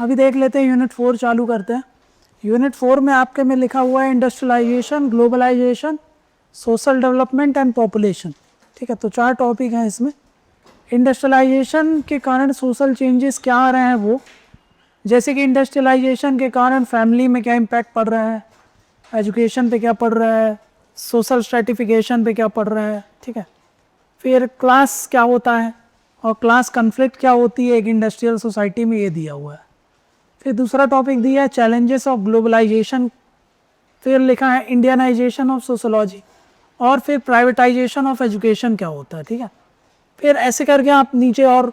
अभी देख लेते हैं यूनिट 4 चालू करते हैं। यूनिट 4 में आपके में लिखा हुआ है industrialisation, globalisation, social development and population. ठीक है, तो 4 टॉपिक हैं इसमें। इंडस्ट्रियलाइजेशन के कारण सोशल चेंजेस क्या आ रहे हैं वो, जैसे कि इंडस्ट्रियलाइजेशन के कारण फैमिली में क्या इम्पैक्ट पड़ रहा है, एजुकेशन पे क्या पड़ रहा है, सोशल स्ट्रेटिफिकेशन पे क्या पड़ रहा है। ठीक है, फिर क्लास क्या होता है और क्लास कन्फ्लिक्ट क्या होती है एक इंडस्ट्रियल सोसाइटी में, ये दिया हुआ है। फिर दूसरा टॉपिक दिया है चैलेंजेस ऑफ ग्लोबलाइजेशन, फिर लिखा है इंडियनाइजेशन ऑफ सोशोलॉजी, और फिर प्राइवेटाइजेशन ऑफ एजुकेशन क्या होता है। ठीक है, फिर ऐसे करके आप नीचे और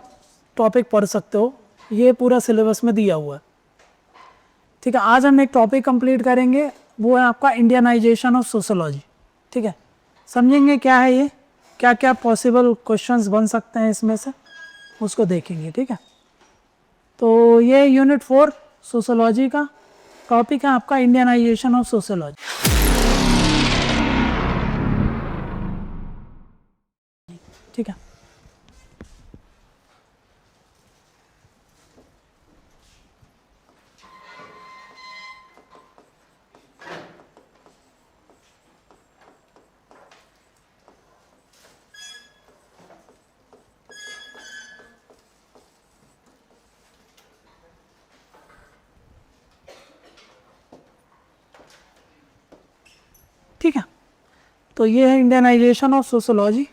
टॉपिक पढ़ सकते हो, ये पूरा सिलेबस में दिया हुआ है। ठीक है, आज हम एक टॉपिक कंप्लीट करेंगे, वो है आपका इंडियनाइजेशन ऑफ सोशोलॉजी। ठीक है, समझेंगे क्या है ये, क्या क्या पॉसिबल क्वेश्चंस बन सकते हैं इसमें से, उसको देखेंगे। ठीक है, तो ये यूनिट 4 सोशोलॉजी का टॉपिक है आपका, इंडियनाइजेशन ऑफ सोशोलॉजी। ठीक है, ठीक है, तो ये है इंडियनाइजेशन ऑफ सोशोलॉजी।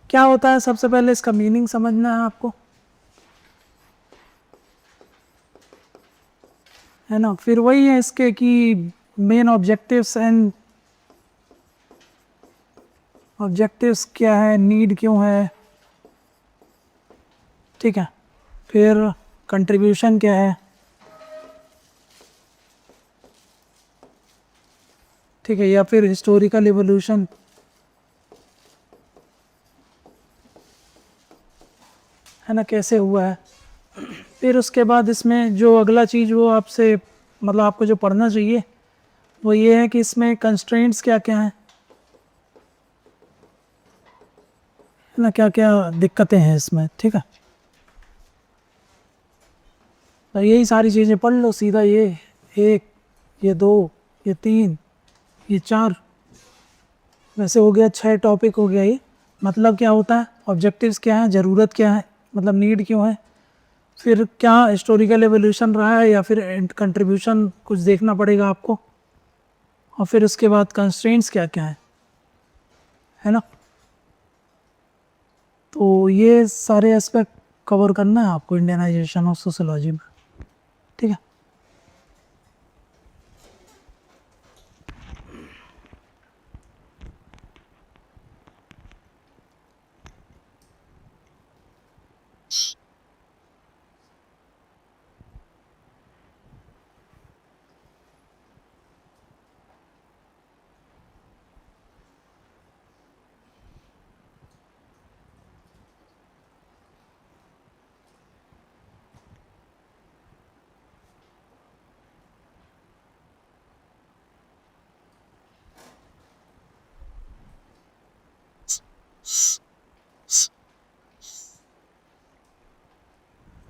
क्या होता है, सबसे पहले इसका मीनिंग समझना है आपको, है ना। फिर वही है इसके कि मेन ऑब्जेक्टिव्स एंड ऑब्जेक्टिव्स क्या है, नीड क्यों है। ठीक है, फिर कंट्रीब्यूशन क्या है। ठीक है, या फिर हिस्टोरिकल इवोल्यूशन, है ना, कैसे हुआ है। फिर उसके बाद इसमें जो अगला चीज़ वो आपसे मतलब आपको जो पढ़ना चाहिए वो ये है कि इसमें कंस्ट्रेंट्स क्या क्या हैं, है ना, क्या क्या दिक्कतें हैं इसमें। ठीक है, तो यही सारी चीज़ें पढ़ लो सीधा, ये 1, ये 2, ये 3, ये 4, वैसे हो गया 6 टॉपिक हो गया ये। मतलब क्या होता है, ऑब्जेक्टिव्स क्या है, ज़रूरत क्या है, मतलब नीड क्यों है, फिर क्या हिस्टोरिकल एवोल्यूशन रहा है या फिर कंट्रीब्यूशन कुछ देखना पड़ेगा आपको, और फिर उसके बाद कंस्ट्रेंट्स क्या क्या है ना। तो ये सारे एस्पेक्ट कवर करना है आपको इंडियनाइजेशन ऑफ सोशोलॉजी में। ठीक है,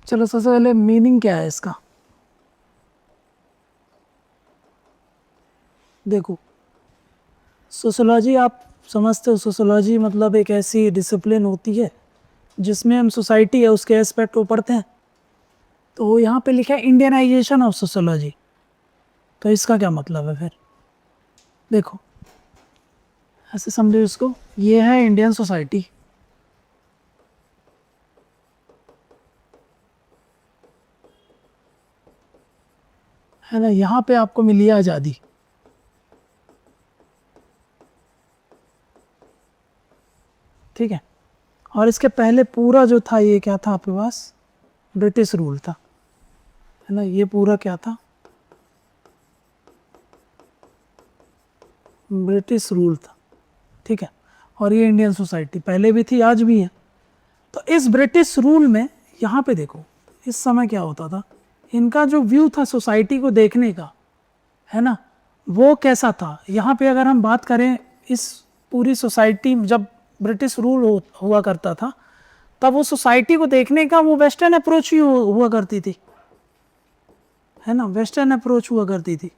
चलो सबसे पहले मीनिंग क्या है इसका। देखो, सोशोलॉजी आप समझते हो, सोशोलॉजी मतलब एक ऐसी डिसिप्लिन होती है जिसमें हम सोसाइटी है उसके एस्पेक्ट को पढ़ते हैं। तो यहाँ पे लिखा है इंडियनाइजेशन ऑफ सोशोलॉजी, तो इसका क्या मतलब है फिर। देखो ऐसे समझो इसको, ये है इंडियन सोसाइटी, है ना, यहाँ पे आपको मिली आज़ादी। ठीक है, और इसके पहले पूरा जो था ये क्या था आपके पास, ब्रिटिश रूल था, है ना, ये पूरा क्या था, ब्रिटिश रूल था। ठीक है, और ये इंडियन सोसाइटी पहले भी थी आज भी है। तो इस ब्रिटिश रूल में यहाँ पे देखो इस समय क्या होता था, इनका जो व्यू था सोसाइटी को देखने का, है ना, वो कैसा था। यहाँ पे अगर हम बात करें इस पूरी सोसाइटी, जब ब्रिटिश रूल हुआ करता था तब वो सोसाइटी को देखने का वो वेस्टर्न अप्रोच ही हुआ करती थी। है ना, वेस्टर्न अप्रोच हुआ करती थी।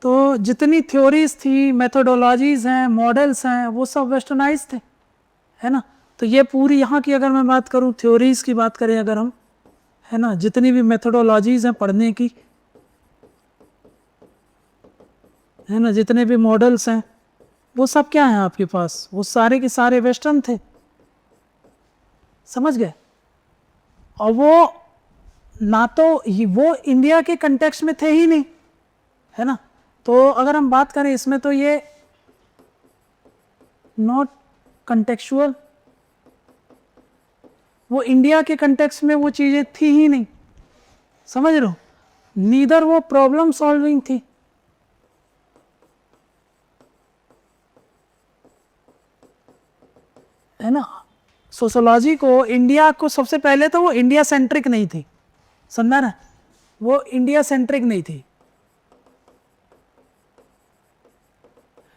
तो जितनी थ्योरीज थी, मेथोडोलॉजीज हैं, मॉडल्स हैं, वो सब वेस्टर्नाइज थे, है ना। तो ये पूरी यहाँ की अगर मैं बात करूँ, थ्योरीज की बात करें अगर हम, है ना, जितनी भी मेथोडोलॉजीज हैं पढ़ने की, है ना, जितने भी मॉडल्स हैं, वो सब क्या है आपके पास, वो सारे के सारे वेस्टर्न थे, समझ गए। और वो ना तो वो इंडिया के कंटेक्स्ट में थे ही नहीं, है ना। तो अगर हम बात करें इसमें, तो ये नॉट कंटेक्चुअल, वो इंडिया के कंटेक्स्ट में वो चीजें थी ही नहीं, समझ रहे हो। नीदर वो प्रॉब्लम सॉल्विंग थी, है ना। सोशोलॉजी को, इंडिया को सबसे पहले तो वो इंडिया सेंट्रिक नहीं थी, समझा ना, वो इंडिया सेंट्रिक नहीं थी,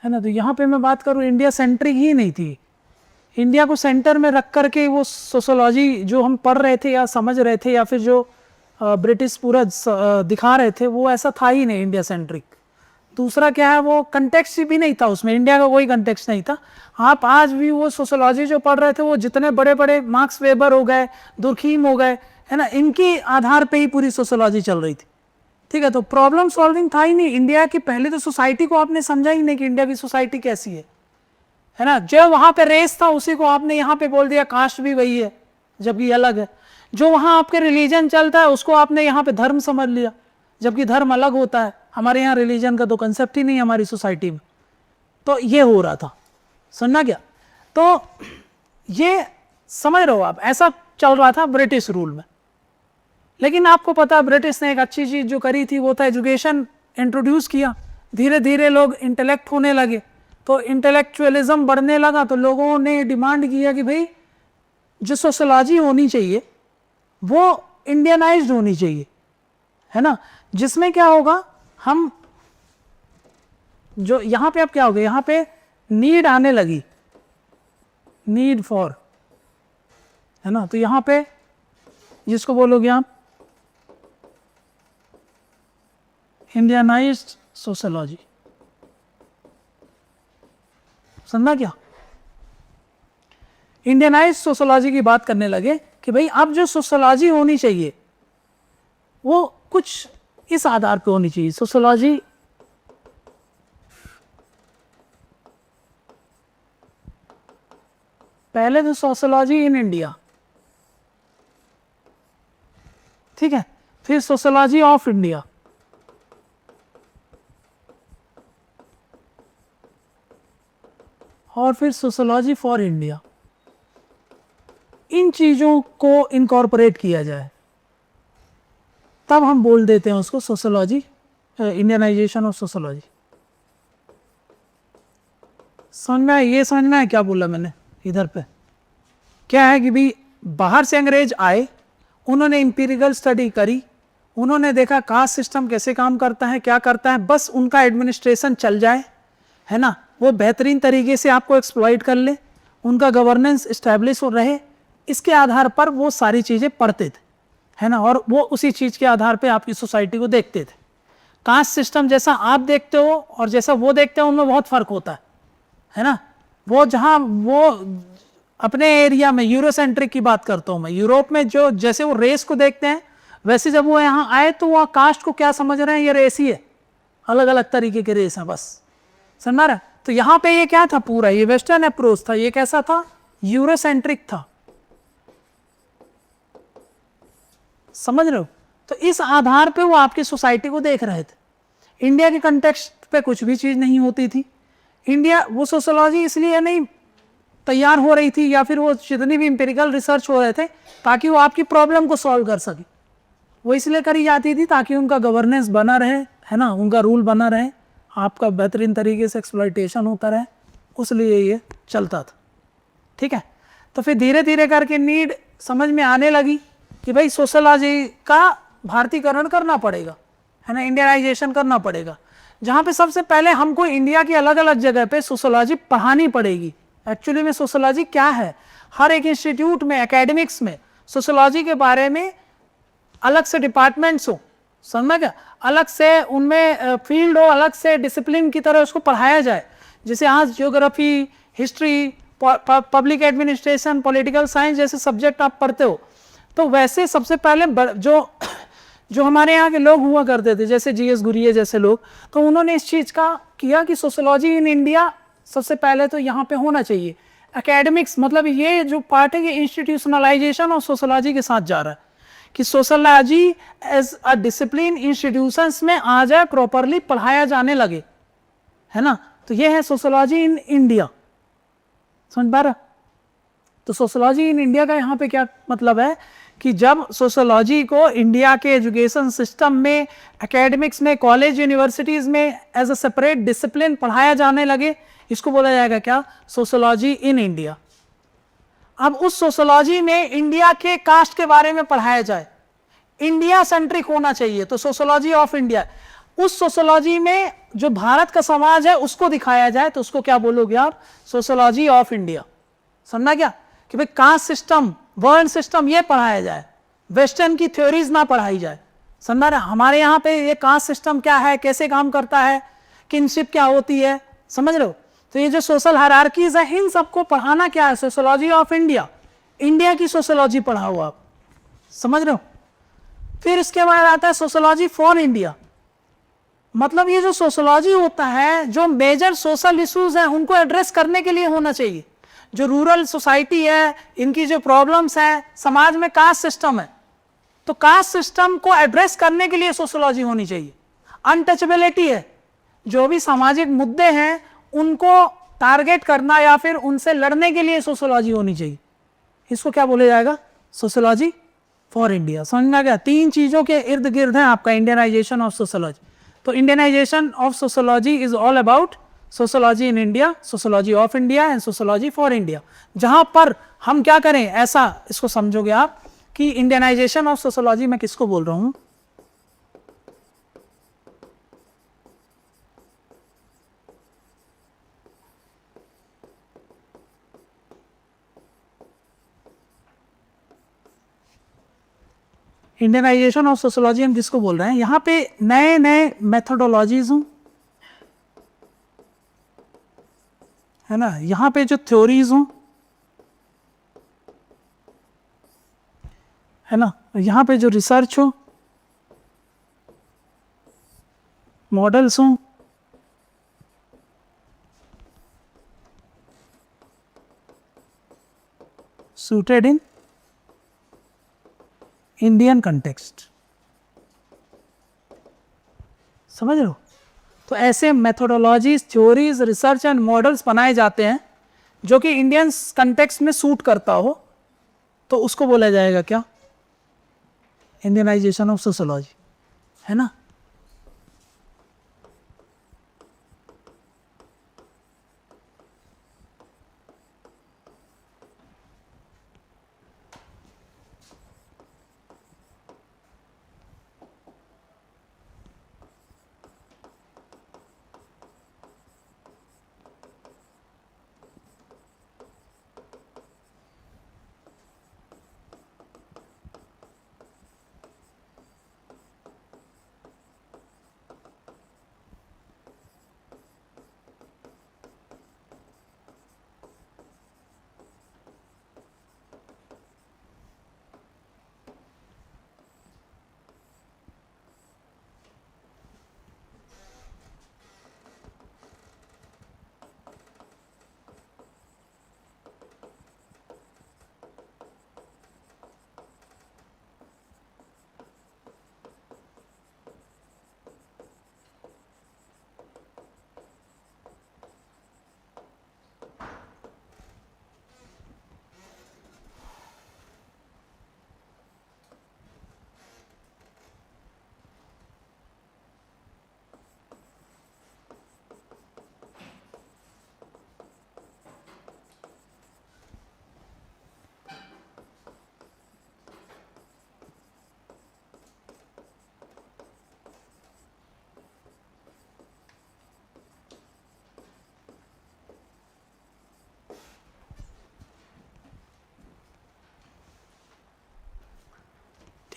है ना। तो यहाँ पे मैं बात करूँ, इंडिया सेंट्रिक ही नहीं थी। इंडिया को सेंटर में रख करके वो सोशोलॉजी जो हम पढ़ रहे थे या समझ रहे थे, या फिर जो ब्रिटिश पूरा दिखा रहे थे, वो ऐसा था ही नहीं इंडिया सेंट्रिक। दूसरा क्या है, वो कंटेक्स्ट भी नहीं था उसमें, इंडिया का कोई कंटेक्स्ट नहीं था। आप आज भी वो सोशोलॉजी जो पढ़ रहे थे, वो जितने बड़े बड़े मार्क्स वेबर हो गए, दुर्खीम हो गए, है ना, इनकी आधार पे ही पूरी सोशोलॉजी चल रही थी, ठीक है। तो प्रॉब्लम सॉल्विंग था ही नहीं इंडिया की। पहले तो सोसाइटी को आपने समझा ही नहीं कि इंडिया की सोसाइटी कैसी है ना। जो वहां पे रेस था उसी को आपने यहाँ पे बोल दिया कास्ट भी वही है, जबकि अलग है। जो वहां आपके रिलीजन चलता है उसको आपने यहाँ पे धर्म समझ लिया, जबकि धर्म अलग होता है। हमारे यहाँ रिलीजन का तो कंसेप्ट ही नहीं है हमारी सोसाइटी में। तो ये हो रहा था, सुनना क्या। तो ये समझ रहे हो आप, ऐसा चल रहा था ब्रिटिश रूल में। लेकिन आपको पता, ब्रिटिश ने एक अच्छी चीज जो करी थी वो था एजुकेशन इंट्रोड्यूस किया। धीरे धीरे लोग इंटेलेक्ट होने लगे, तो इंटेलेक्चुअलिज्म बढ़ने लगा। तो लोगों ने डिमांड किया कि भाई जो सोशोलॉजी होनी चाहिए वो इंडियनाइज्ड होनी चाहिए, है ना। जिसमें क्या होगा, हम जो यहाँ पे अब क्या हो गया, यहाँ पे नीड आने लगी, नीड फॉर, है ना। तो यहाँ पे जिसको बोलोगे आप इंडियनाइज्ड सोशोलॉजी, समझना क्या। इंडियनाइज्ड सोशोलॉजी की बात करने लगे कि भाई अब जो सोशोलॉजी होनी चाहिए वो कुछ इस आधार पे होनी चाहिए। सोशोलॉजी पहले तो सोशोलॉजी इन इंडिया, ठीक है, फिर सोशोलॉजी ऑफ इंडिया, और फिर सोशोलॉजी फॉर इंडिया। इन चीजों को इनकॉर्पोरेट किया जाए, तब हम बोल देते हैं उसको सोशोलॉजी, इंडियनाइजेशन ऑफ सोशोलॉजी। समझ में आया, ये समझ में आया क्या बोला मैंने इधर पे। क्या है कि भाई बाहर से अंग्रेज आए, उन्होंने इंपीरियल स्टडी करी, उन्होंने देखा कास्ट सिस्टम कैसे काम करता है, क्या करता है, बस उनका एडमिनिस्ट्रेशन चल जाए, है ना, वो बेहतरीन तरीके से आपको एक्सप्लॉइट कर ले, उनका गवर्नेंस इस्टेब्लिश हो रहे, इसके आधार पर वो सारी चीज़ें पढ़ते थे, है ना। और वो उसी चीज़ के आधार पे आपकी सोसाइटी को देखते थे। कास्ट सिस्टम जैसा आप देखते हो और जैसा वो देखते हो उनमें बहुत फ़र्क होता है ना। वो जहाँ वो अपने एरिया में, यूरोसेंट्रिक की बात करता हूँ मैं, यूरोप में जो जैसे वो रेस को देखते हैं, वैसे जब वो यहाँ आए तो वह कास्ट को क्या समझ रहे हैं, ये रेस ही है, अलग अलग तरीके के रेस हैं, बस समझ रहा। तो यहाँ पे ये क्या था, पूरा ये वेस्टर्न अप्रोच था। ये कैसा था, यूरोसेंट्रिक था, समझ रहे हो। तो इस आधार पे वो आपकी सोसाइटी को देख रहे थे। इंडिया के कंटेक्स्ट पे कुछ भी चीज़ नहीं होती थी। इंडिया वो सोशोलॉजी इसलिए नहीं तैयार हो रही थी, या फिर वो जितनी भी इंपेरिकल रिसर्च हो रहे थे, ताकि वो आपकी प्रॉब्लम को सॉल्व कर सके। वो इसलिए करी जाती थी ताकि उनका गवर्नेंस बना रहे, है ना, उनका रूल बना रहे, आपका बेहतरीन तरीके से एक्सप्लॉइटेशन होता रहे, उसलिए ये चलता था, ठीक है। तो फिर धीरे धीरे करके नीड समझ में आने लगी कि भाई सोशोलॉजी का भारतीकरण करना पड़ेगा, है ना, इंडियनाइजेशन करना पड़ेगा। जहाँ पे सबसे पहले हमको इंडिया की अलग अलग जगह पे सोशोलॉजी पढ़ानी पड़ेगी। एक्चुअली में सोशोलॉजी क्या है, हर एक इंस्टीट्यूट में, एकेडमिक्स में सोशोलॉजी के बारे में अलग से डिपार्टमेंट्स हो, समझना क्या, अलग से उनमें फील्ड हो, अलग से डिसिप्लिन की तरह उसको पढ़ाया जाए। जैसे आज geography, history, public administration, political science जैसे सब्जेक्ट आप पढ़ते हो, तो वैसे सबसे पहले जो हमारे यहाँ के लोग हुआ करते थे, जैसे जीएस गुरिये जैसे लोग, तो उन्होंने इस चीज़ का किया कि सोशोलॉजी इन इंडिया सबसे पहले तो यहाँ पे होना चाहिए। एकेडमिक्स मतलब ये जो पार्ट है ये इंस्टीट्यूशनलाइजेशन और सोशोलॉजी के साथ जा रहा है कि sociology as a discipline institutions में आ जाए, प्रॉपरली पढ़ाया जाने लगे, है ना। तो ये है सोशोलॉजी इन इंडिया, समझ पा रहा। तो सोशोलॉजी इन इंडिया का यहाँ पे क्या मतलब है कि जब सोशोलॉजी को इंडिया के एजुकेशन सिस्टम में, एकेडमिक्स में, कॉलेज यूनिवर्सिटीज में एज अ सेपरेट डिसिप्लिन पढ़ाया जाने लगे, इसको बोला जाएगा क्या, सोशोलॉजी इन इंडिया। अब उस सोशोलॉजी में इंडिया के कास्ट के बारे में पढ़ाया जाए, इंडिया सेंट्रिक होना चाहिए, तो सोशोलॉजी ऑफ इंडिया। उस सोशोलॉजी में जो भारत का समाज है उसको दिखाया जाए, तो उसको क्या बोलोगे आप, सोशोलॉजी ऑफ इंडिया। समझना क्या कि भाई कास्ट सिस्टम, वर्ण सिस्टम ये पढ़ाया जाए, वेस्टर्न की थ्योरीज ना पढ़ाई जाए। समझना रहे, हमारे यहाँ पे ये कास्ट सिस्टम क्या है, कैसे काम करता है, किनशिप क्या होती है, समझ रहे हो। तो ये जो सोशल हायरार्कीज है इन सबको पढ़ाना क्या है, सोशोलॉजी ऑफ इंडिया, इंडिया की सोशोलॉजी पढ़ाओ आप, समझ रहे हो। फिर इसके बाद आता है सोशोलॉजी फॉर इंडिया, मतलब ये जो सोशोलॉजी होता है जो मेजर सोशल इश्यूज हैं उनको एड्रेस करने के लिए होना चाहिए। जो रूरल सोसाइटी है, इनकी जो प्रॉब्लम्स है, समाज में कास्ट सिस्टम है, तो कास्ट सिस्टम को एड्रेस करने के लिए सोशोलॉजी होनी चाहिए। अनटचेबिलिटी है, जो भी सामाजिक मुद्दे हैं उनको टारगेट करना या फिर उनसे लड़ने के लिए सोशोलॉजी होनी चाहिए। इसको क्या बोला जाएगा, सोशोलॉजी फॉर इंडिया। समझना क्या, तीन चीजों के इर्द गिर्द है आपका इंडियनाइजेशन ऑफ सोशोलॉजी। तो Indianisation of sociology is all about sociology in India, sociology of India and sociology for India. जहां पर हम क्या करें, ऐसा इसको समझोगे आप कि इंडियनाइजेशन ऑफ सोशोलॉजी मैं किसको बोल रहा हूं, इंडियनाइजेशन ऑफ सोशोलॉजी हम जिसको बोल रहे हैं, यहां पे नए नए मेथोडोलॉजीज हूं, है ना, यहां पे जो थ्योरीज हूं, है ना, यहां पे जो रिसर्च हो, मॉडल्स हूं, सूटेड इन इंडियन कंटेक्स्ट। समझ रहे हो। तो ऐसे methodologies, theories, research and models बनाए जाते हैं जो कि इंडियन कंटेक्स्ट में सूट करता हो, तो उसको बोला जाएगा क्या, इंडियनाइजेशन ऑफ सोशोलॉजी, है ना।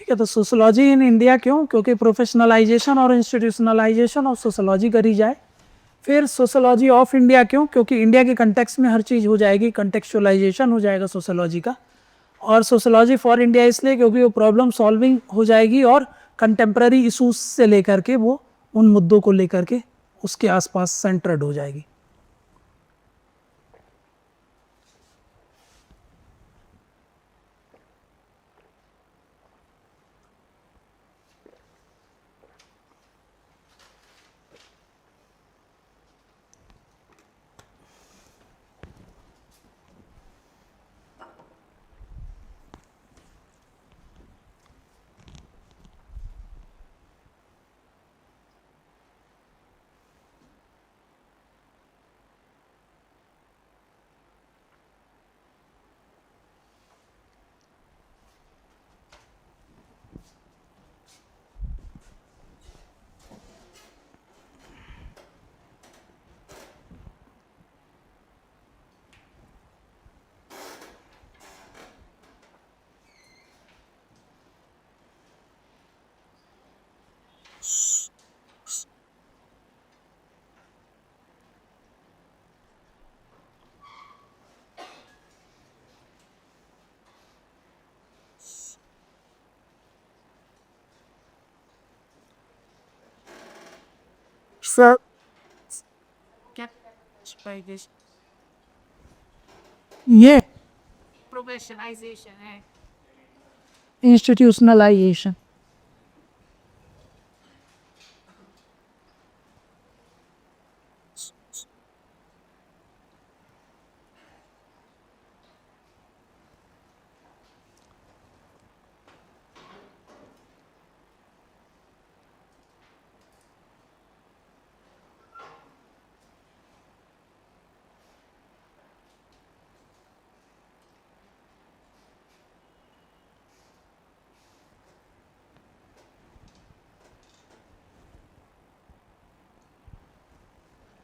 ठीक है, तो सोशोलॉजी इन इंडिया क्यों? क्योंकि प्रोफेशनलाइजेशन और इंस्टीट्यूशनलाइजेशन ऑफ सोशोलॉजी करी जाए। फिर सोशोलॉजी ऑफ इंडिया क्यों? क्योंकि इंडिया के कंटेक्स्ट में हर चीज़ हो जाएगी, कंटेक्चुअलाइजेशन हो जाएगा सोशोलॉजी का। और सोशोलॉजी फॉर इंडिया इसलिए क्योंकि वो प्रॉब्लम सॉल्विंग हो जाएगी और कंटेम्प्रेरी इशूज से लेकर के वो उन मुद्दों को लेकर के उसके आसपास सेंटर्ड हो जाएगी। Sir, get by this ये professionalization है. इंस्टीट्यूशनलाइजेशन।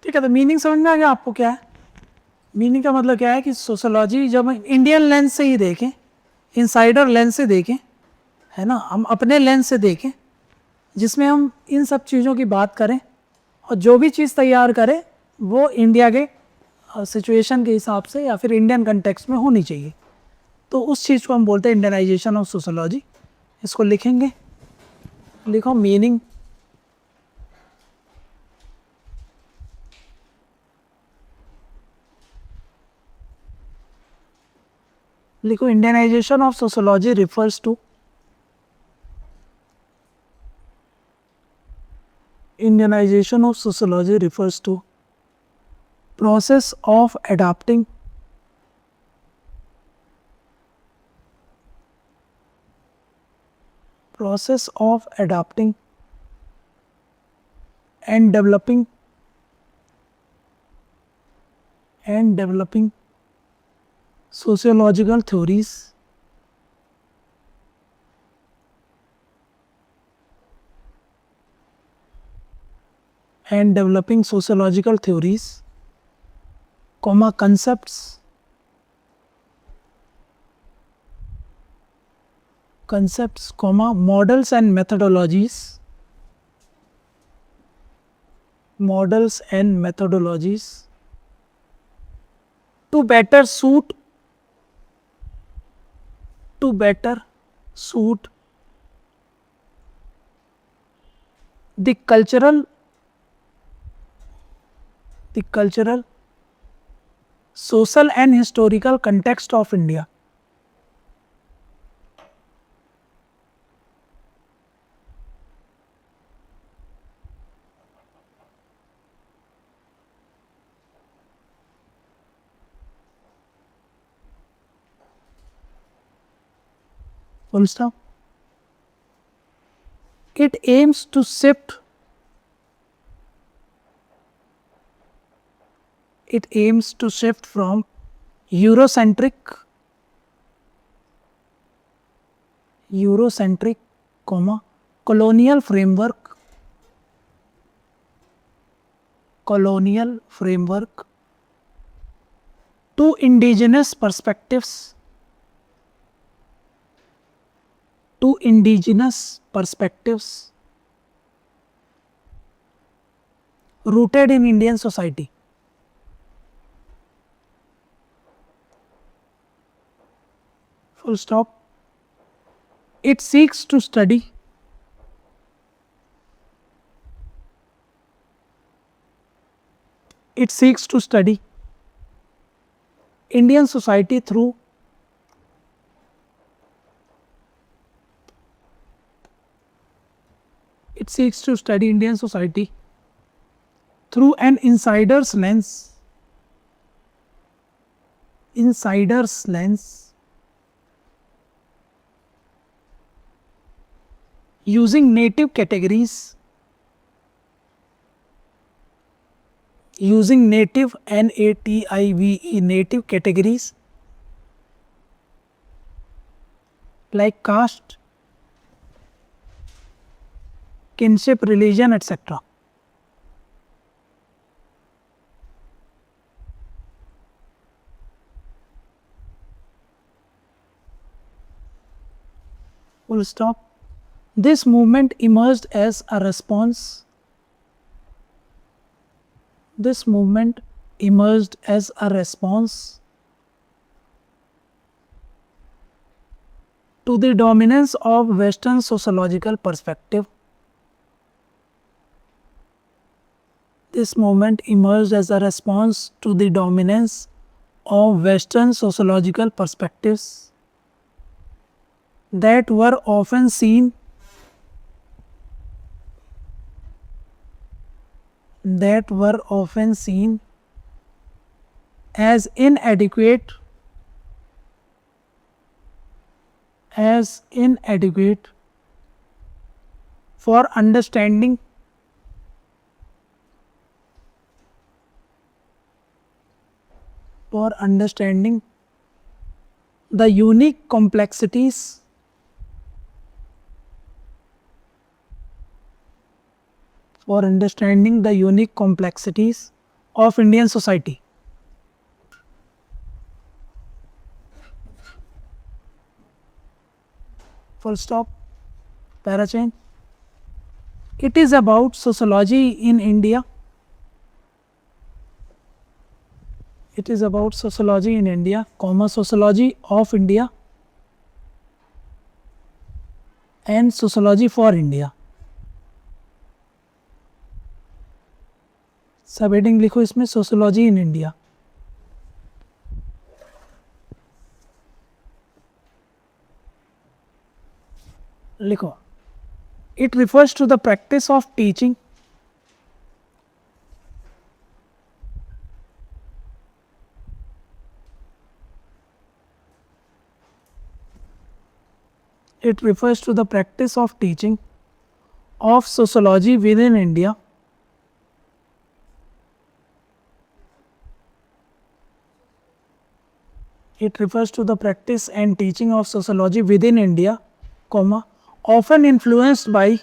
ठीक है, तो मीनिंग समझ में आ गया आपको क्या है? मीनिंग का मतलब क्या है कि सोशोलॉजी जब इंडियन लेंस से ही देखें, इनसाइडर लेंस से देखें, है ना, हम अपने लेंस से देखें जिसमें हम इन सब चीज़ों की बात करें और जो भी चीज़ तैयार करें वो इंडिया के सिचुएशन के हिसाब से या फिर इंडियन कंटेक्स्ट में होनी चाहिए। तो उस चीज़ को हम बोलते हैं इंडियनाइजेशन ऑफ सोशोलॉजी। इसको लिखेंगे, लिखो मीनिंग। लिखो Indianisation of sociology refers to Indianization of sociology refers to process of adapting and developing sociological theories concepts, models and methodologies to better suit the cultural, social and historical context of India. Full stop. It aims to shift from Eurocentric, colonial framework to indigenous perspectives, indigenous perspectives rooted in Indian society. Full stop. It seeks to study Indian society through an insider's lens, using native categories, native categories like caste, kinship, religion, etc. Full stop. This movement emerged as a response. To the dominance of Western sociological perspective. This movement emerged as a response to the dominance of Western sociological perspectives that were often seen as inadequate for understanding the unique complexities of Indian society. Full stop. Parachain. It is about sociology in India. Sociology of India and sociology for India. सब heading लिखो इसमें, sociology in India. लिखो. It refers to the practice of teaching of sociology within India. It refers to the practice and teaching of sociology within India, often influenced by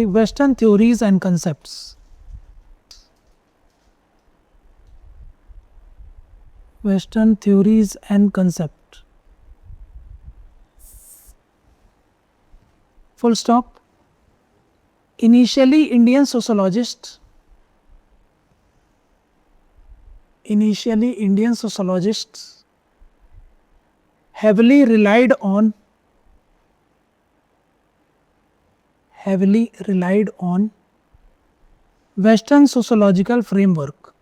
Western theories and concepts. Full stop. Initially, Indian sociologists heavily relied on Western sociological framework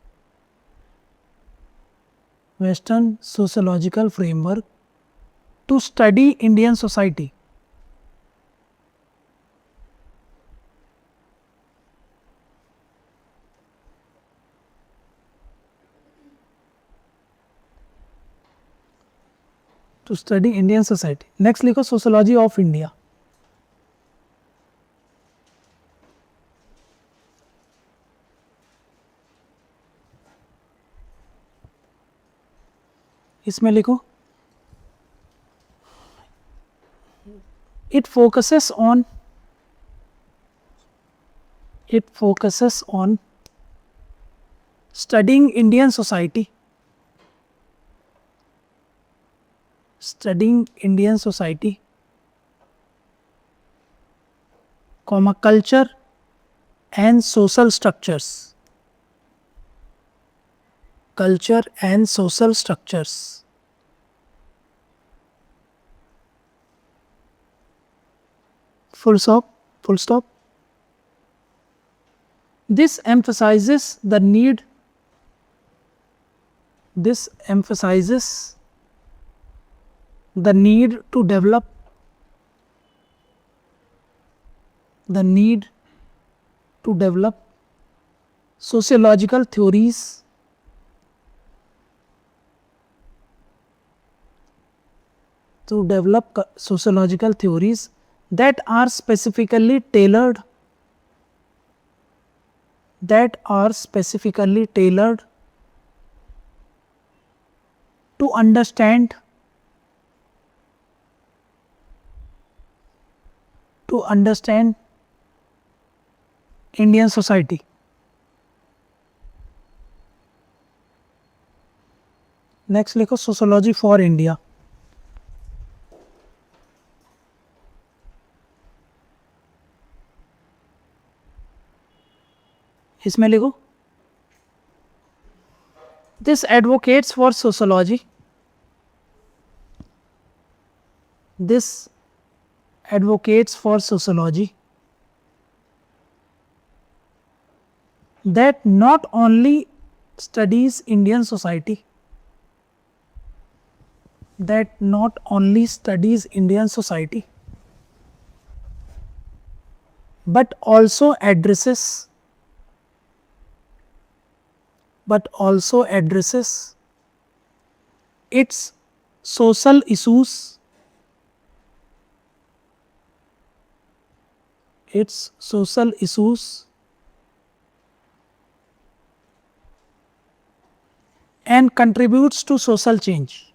to study Indian society. Next लिखो sociology of India. इसमें लिखो. It focuses on studying Indian society studying Indian society, comma, culture and social structures. Culture and social structures. Full stop, full stop. This emphasizes the need, this emphasizes the need to develop, the need to develop sociological theories, to develop sociological theories that are specifically tailored, that are specifically tailored to understand, to understand Indian society. Next लिखो sociology for India. इसमें लिखो this advocates for sociology, this advocates for sociology that not only studies Indian society, that not only studies Indian society, but also addresses, its social issues, its social issues and contributes to social change.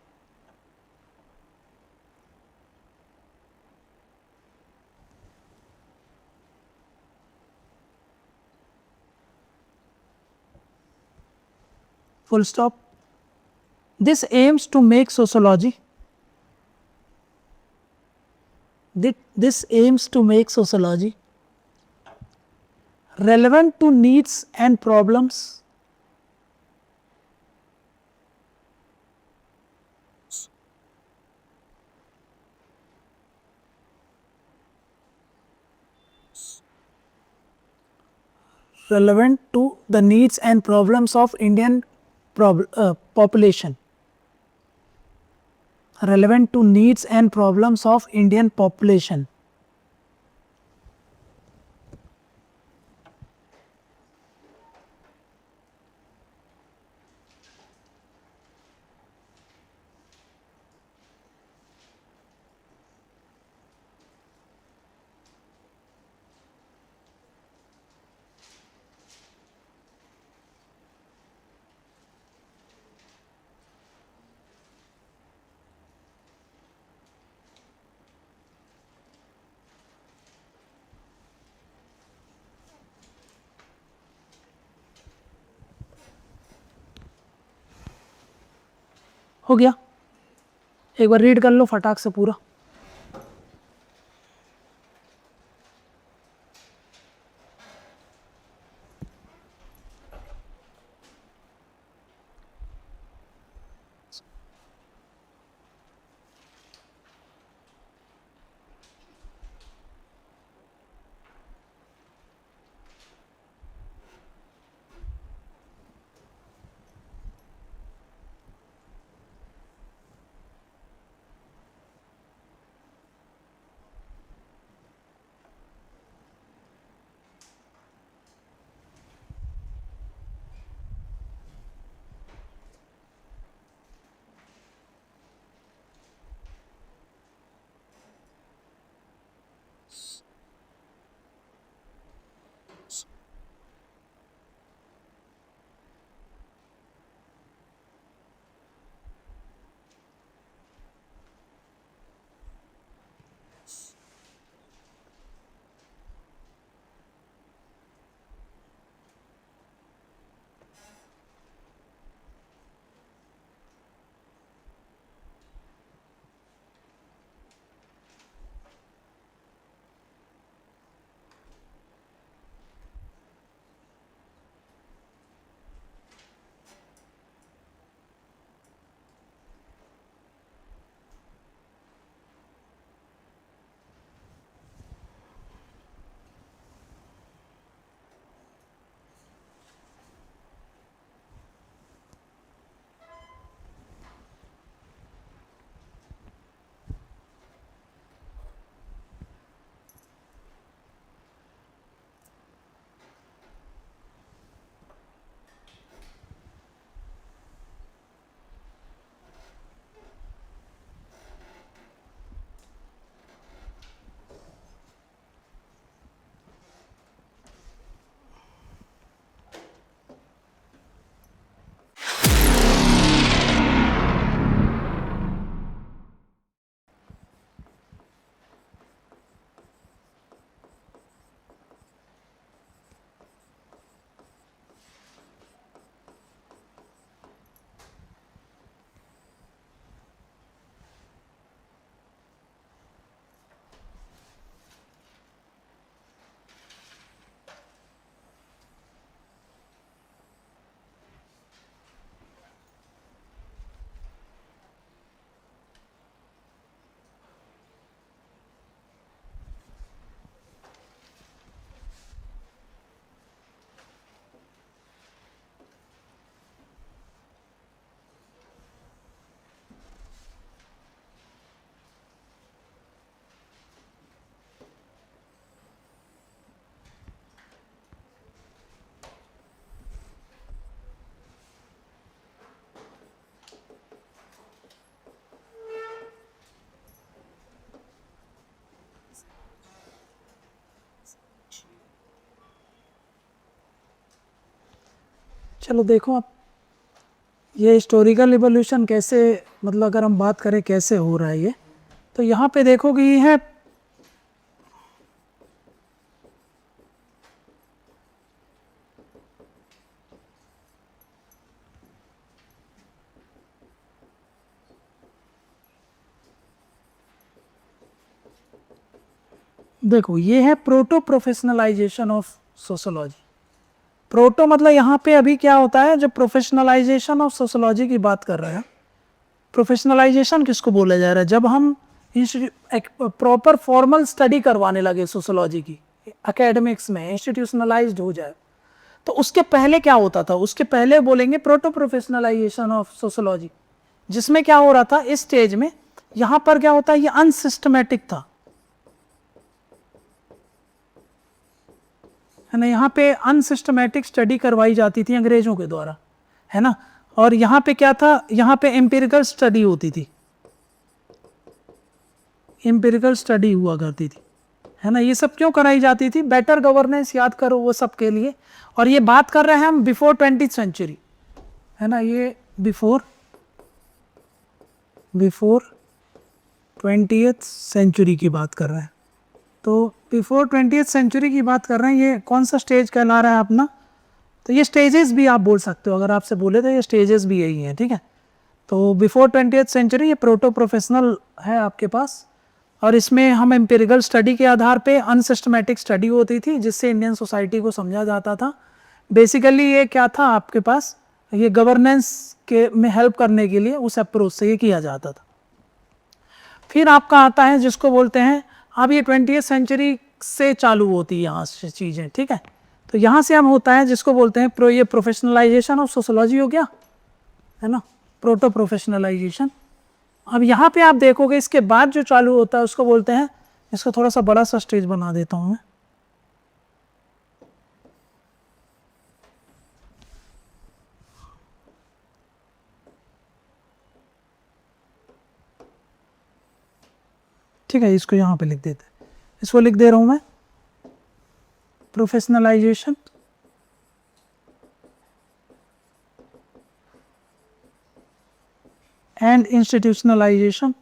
Full stop. This aims to make sociology, this aims to make sociology relevant to needs and problems, relevant to the needs and problems of Indian population, relevant to needs and problems of Indian population. हो गया, एक बार read कर लो फटाक से पूरा. चलो देखो आप, ये हिस्टोरिकल इवोल्यूशन कैसे, मतलब अगर हम बात करें कैसे हो रहा है ये, तो यहाँ पे देखो कि ये है देखो ये है proto professionalisation of sociology. Proto मतलब यहाँ पे अभी क्या होता है, जब प्रोफेशनलाइजेशन ऑफ सोशोलॉजी की बात कर रहे हैं, प्रोफेशनलाइजेशन किसको बोला जा रहा है, जब हम एक प्रॉपर फॉर्मल स्टडी करवाने लगे सोशोलॉजी की, एकेडमिक्स में इंस्टीट्यूशनलाइज्ड हो जाए। तो उसके पहले क्या होता था, उसके पहले बोलेंगे प्रोटो प्रोफेशनलाइजेशन ऑफ सोशोलॉजी, जिसमें क्या हो रहा था इस स्टेज में, यहाँ पर क्या होता है, ये अनसिस्टमेटिक था, है ना। यहाँ पे अनसिस्टमेटिक स्टडी करवाई जाती थी अंग्रेजों के द्वारा, है ना। और यहाँ पे क्या था, यहाँ पे एम्पिरिकल स्टडी होती थी, एम्पिरिकल स्टडी हुआ करती थी, है ना। ये सब क्यों कराई जाती थी, बेटर गवर्नेंस, याद करो वो सब के लिए। और ये बात कर रहे हैं हम बिफोर 20th सेंचुरी, है ना, ये बिफोर 20th सेंचुरी की बात कर रहे हैं। तो बिफोर 20th सेंचुरी की बात कर रहे हैं, ये कौन सा स्टेज कहला रहा है अपना, तो ये स्टेजेस भी आप बोल सकते हो, अगर आपसे बोले तो ये स्टेजेस भी यही हैं, ठीक है। तो बिफोर 20th सेंचुरी ये प्रोटो प्रोफेशनल है आपके पास, और इसमें हम एम्पिरिकल स्टडी के आधार पे अनसिस्टमेटिक स्टडी होती थी, जिससे इंडियन सोसाइटी को समझा जाता था। बेसिकली ये क्या था आपके पास, ये गवर्नेंस के में हेल्प करने के लिए उस अप्रोच से ये किया जाता था। फिर आपका आता है जिसको बोलते हैं, अब ये 20th सेंचुरी से चालू होती है यहाँ से चीज़ें, ठीक है। तो यहाँ से हम होता है जिसको बोलते हैं ये प्रोफेशनलाइजेशन ऑफ सोशोलॉजी हो गया, है ना, प्रोटो प्रोफेशनलाइजेशन। अब यहाँ पे आप देखोगे इसके बाद जो चालू होता है उसको बोलते हैं, इसको थोड़ा सा बड़ा सा स्टेज बना देता हूँ मैं, ठीक है। इसको यहाँ पे लिख देते हैं, इसको लिख दे रहा हूँ मैं, प्रोफेशनलाइजेशन एंड इंस्टीट्यूशनलाइजेशन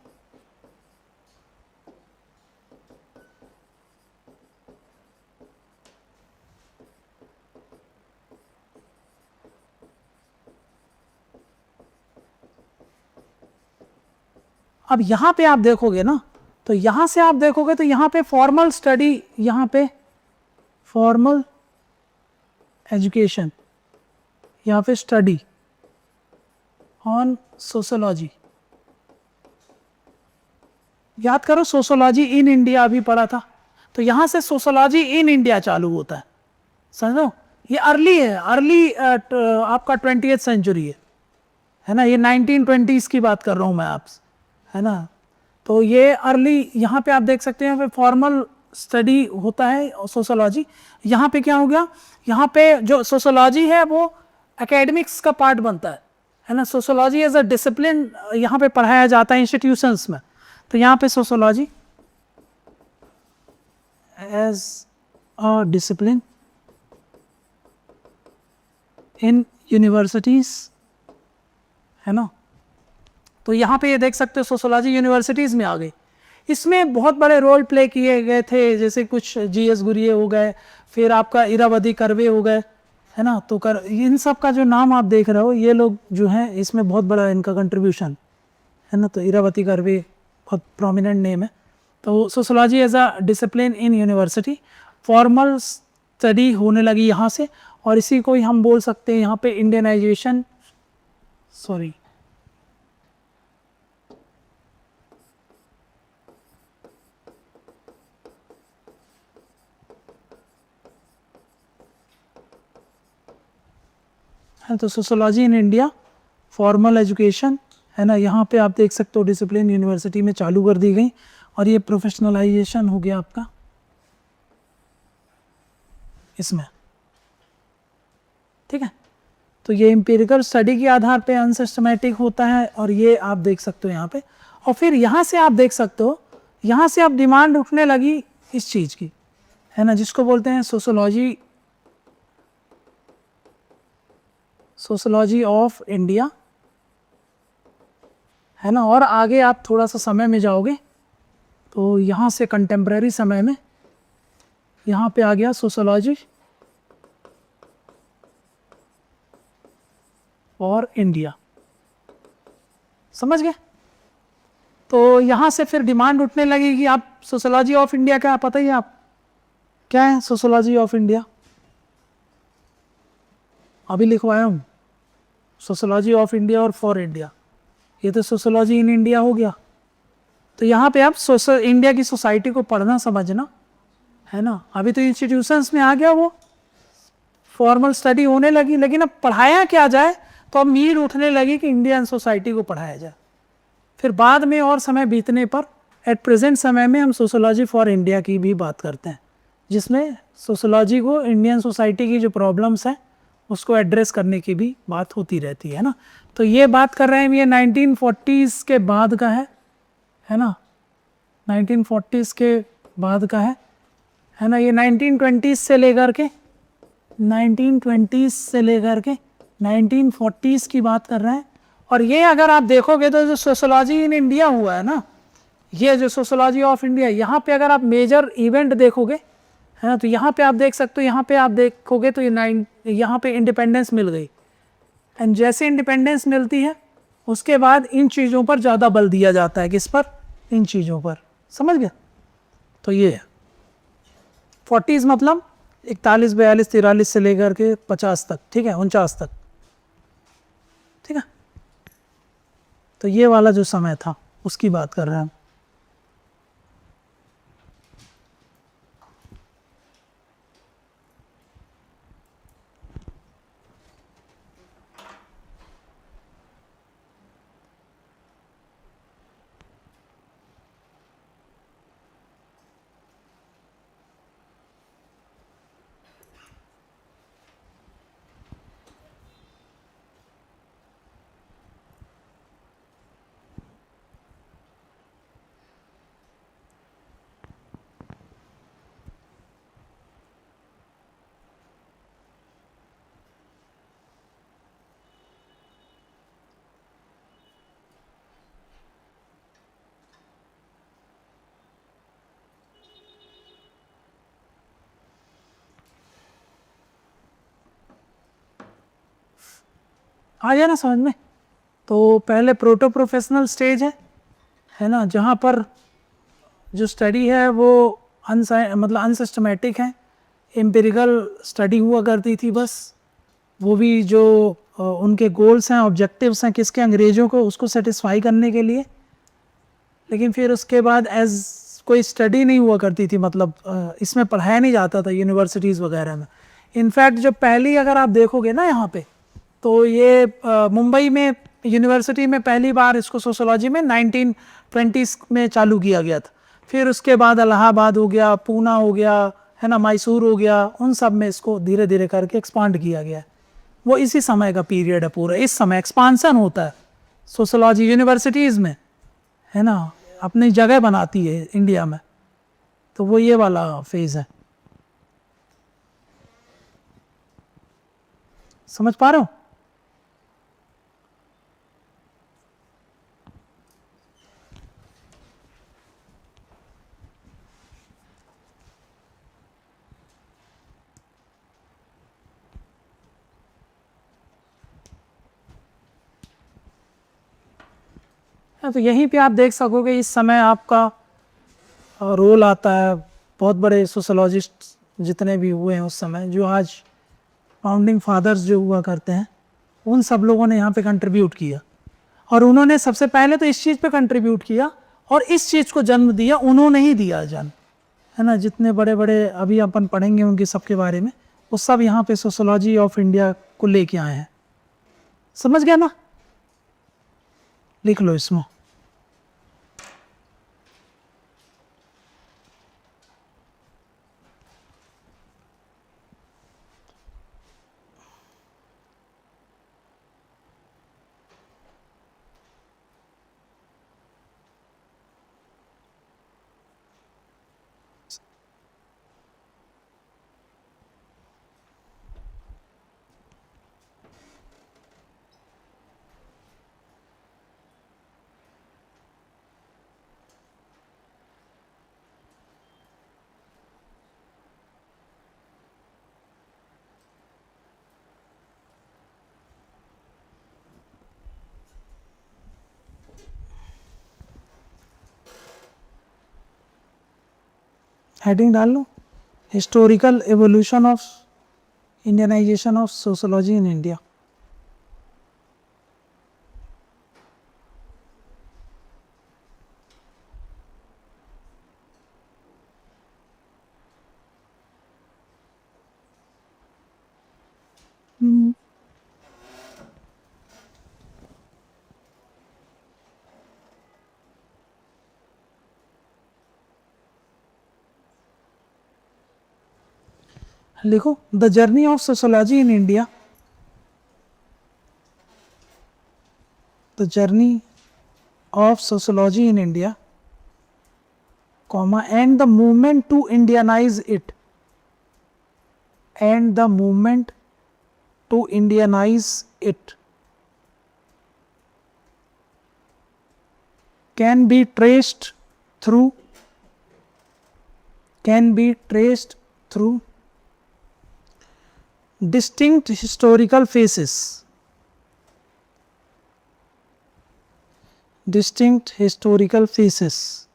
अब यहाँ पे आप देखोगे ना, तो यहाँ से आप देखोगे तो यहाँ पे फॉर्मल स्टडी, यहाँ पे फॉर्मल एजुकेशन, यहाँ पे स्टडी ऑन सोशोलॉजी, याद करो सोशोलॉजी इन इंडिया अभी पढ़ा था, तो यहाँ से सोशोलॉजी इन इंडिया चालू होता है, समझो। ये अर्ली है, अर्ली आपका 20th सेंचुरी है ना, ये 1920s की बात कर रहा हूँ मैं आपसे, है ना। तो ये अर्ली, यहाँ पे आप देख सकते हैं, यहाँ पे फॉर्मल स्टडी होता है सोशोलॉजी। यहाँ पे क्या हो गया, यहाँ पे जो सोशोलॉजी है वो एकेडमिक्स का पार्ट बनता है ना। सोशोलॉजी एज अ डिसिप्लिन यहाँ पे पढ़ाया जाता है इंस्टीट्यूशंस में, तो यहाँ पे sociology as a discipline in universities, है ना। तो यहाँ पे ये देख सकते हो सोशोलॉजी यूनिवर्सिटीज़ में आ गई। इसमें बहुत बड़े रोल प्ले किए गए थे, जैसे कुछ जीएस गुरिये हो गए, फिर आपका इरावदी कर्वे हो गए, है ना। तो इन सब का जो नाम आप देख रहे हो, ये लोग जो हैं इसमें बहुत बड़ा इनका कंट्रीब्यूशन है ना। तो इरावती कर्वे बहुत प्रोमिनेंट नेम है। तो sociology as a discipline in university, formal study होने लगी यहाँ से, और इसी को ही हम बोल सकते हैं यहाँ पे इंडियनाइजेशन, सॉरी है। तो sociology in India, formal education, है ना, यहाँ पे आप देख सकते हो डिसिप्लिन यूनिवर्सिटी में चालू कर दी गई, और ये प्रोफेशनलाइजेशन हो गया आपका इसमें, ठीक है। तो ये एम्पिरिकल स्टडी के आधार पे अनसिस्टमेटिक होता है, और ये आप देख सकते हो यहाँ पे। और फिर यहाँ से आप देख सकते हो, यहाँ से अब डिमांड उठने लगी इस चीज़ की, है ना, जिसको बोलते हैं सोशोलॉजी सोशोलॉजी ऑफ इंडिया, है ना। और आगे आप थोड़ा सा समय में जाओगे तो यहाँ से कंटेम्प्रेरी समय में यहाँ पे आ गया सोशोलॉजी और इंडिया, समझ गए। तो यहाँ से फिर डिमांड उठने लगी कि आप सोशोलॉजी ऑफ इंडिया क्या पता ही आप क्या है सोशोलॉजी ऑफ इंडिया, अभी लिखवाया हूँ सोशोलॉजी ऑफ इंडिया और फॉर इंडिया, ये तो सोशोलॉजी इन इंडिया हो गया। तो यहाँ पे आप सोशल इंडिया की सोसाइटी को पढ़ना समझना, है ना। अभी तो इंस्टीट्यूशंस में आ गया वो फॉर्मल स्टडी होने लगी, लेकिन अब पढ़ाया क्या जाए, तो अब नीड उठने लगी कि इंडियन सोसाइटी को पढ़ाया जाए। फिर बाद में और समय बीतने पर एट प्रेजेंट समय में हम सोशोलॉजी फॉर इंडिया की भी बात करते हैं, जिसमें सोशोलॉजी को इंडियन सोसाइटी की जो प्रॉब्लम्स हैं उसको एड्रेस करने की भी बात होती रहती है ना। तो ये बात कर रहे हैं, ये 1940s के बाद का है ना, 1940s के बाद का है ना। ये 1920s से लेकर के 1920s से लेकर के 1940s की बात कर रहे हैं। और ये अगर आप देखोगे तो जो सोशोलॉजी इन इंडिया हुआ है ना, ये जो सोशोलॉजी ऑफ इंडिया, यहाँ पे अगर आप मेजर इवेंट देखोगे, है ना, तो यहाँ पे आप देख सकते हो, यहाँ पे आप देखोगे तो यहाँ पे इंडिपेंडेंस मिल गई। एंड जैसे इंडिपेंडेंस मिलती है उसके बाद इन चीज़ों पर ज़्यादा बल दिया जाता है, किस पर, इन चीज़ों पर, समझ गए। तो ये है 40s मतलब 41, 42, 43 से लेकर के 50 तक, ठीक है, 49 तक, ठीक है। तो ये वाला जो समय था उसकी बात कर रहे हैं हम। आ गया ना समझ में। तो पहले प्रोटो प्रोफेशनल स्टेज है ना, जहाँ पर जो स्टडी है वो मतलब अनसिस्टमेटिक है, एम्पिरिकल स्टडी हुआ करती थी बस। वो भी जो उनके गोल्स हैं, ऑब्जेक्टिव्स हैं किसके, अंग्रेज़ों को, उसको सेटिस्फाई करने के लिए। लेकिन फिर उसके बाद एज कोई स्टडी नहीं हुआ करती थी, मतलब इसमें पढ़ाया नहीं जाता था यूनिवर्सिटीज़ वगैरह में। इनफैक्ट जो पहली अगर आप देखोगे ना यहाँ पे, तो ये मुंबई में यूनिवर्सिटी में पहली बार इसको सोशोलॉजी में 1920s में चालू किया गया था। फिर उसके बाद इलाहाबाद हो गया, पूना हो गया, है ना, मैसूर हो गया, उन सब में इसको धीरे धीरे करके एक्सपांड किया गया है। वो इसी समय का पीरियड है पूरा, इस समय एक्सपांसन होता है सोशोलॉजी यूनिवर्सिटीज़ में, है ना, अपनी जगह बनाती है इंडिया में। तो वो ये वाला फेज़ है, समझ पा रहे हो। तो यहीं पे आप देख सकोगे इस समय आपका रोल आता है। बहुत बड़े सोशोलॉजिस्ट जितने भी हुए हैं उस समय, जो आज फाउंडिंग फादर्स जो हुआ करते हैं, उन सब लोगों ने यहाँ पे कंट्रीब्यूट किया। और उन्होंने सबसे पहले तो इस चीज़ पे कंट्रीब्यूट किया और इस चीज़ को जन्म दिया, उन्होंने ही दिया जन्म, है ना। जितने बड़े बड़े अभी अपन पढ़ेंगे उनके सबके बारे में, वो सब यहाँ पे सोशोलॉजी ऑफ इंडिया को लेके आए हैं, समझ गया ना। लिख लो इसमें। हेडिंग डाल लो, historical evolution of Indianization of sociology in India. लिखो, the journey of sociology in India, the journey of sociology in India, comma, and the movement to Indianize it, and the movement to Indianize it can be traced through distinct historical phases, distinct historical phases,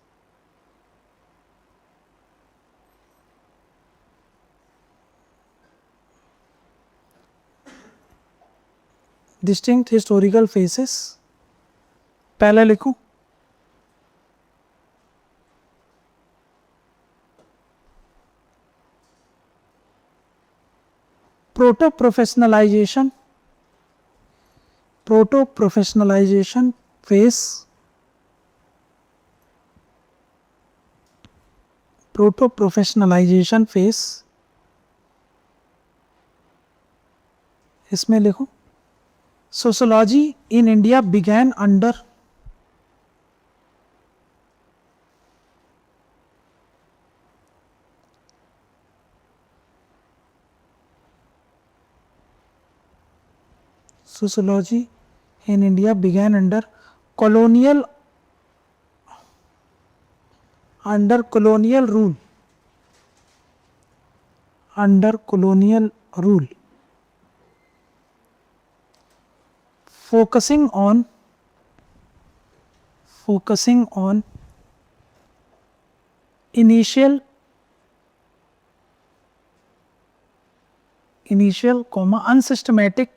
distinct historical phases। पहले लिखूं, proto professionalization phase, proto professionalization phase, इसमें लिखो, sociology in India began under sociology in India began under colonial rule, focusing on initial unsystematic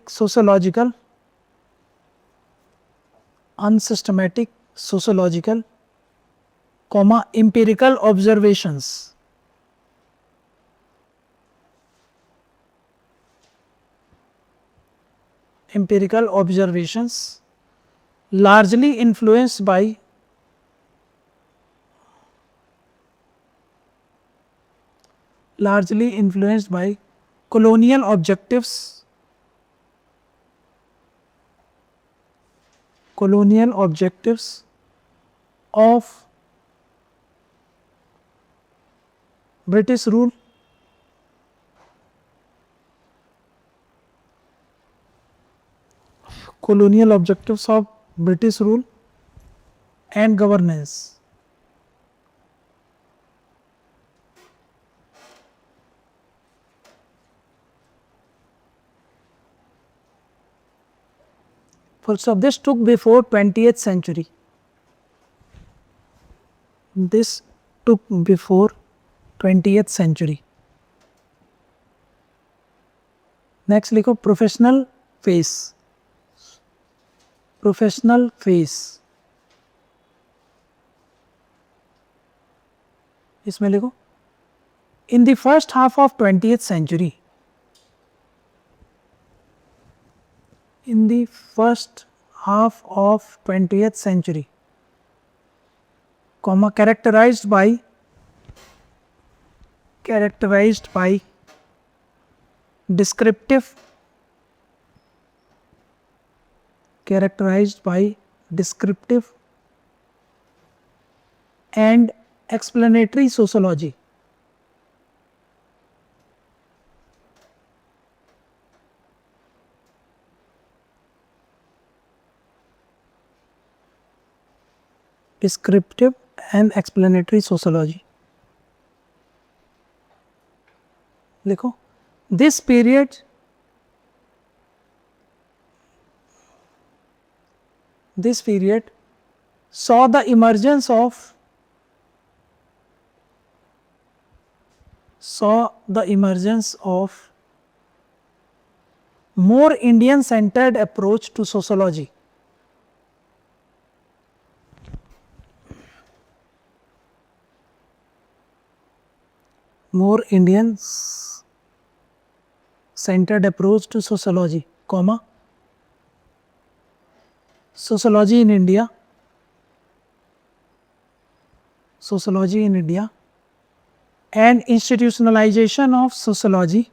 sociological, empirical observations, largely influenced by colonial objectives of British rule, and governance. First of this took before 20th century. This took before 20th century. Next लिखो professional phase. इसमें लिखो, in the first half of 20th century, characterized by descriptive and explanatory sociology. Descriptive and explanatory sociology. लिखो, this period this period saw the emergence of more Indian centered approach to sociology. More Indian centered approach to sociology, comma, sociology in India, and institutionalization of sociology,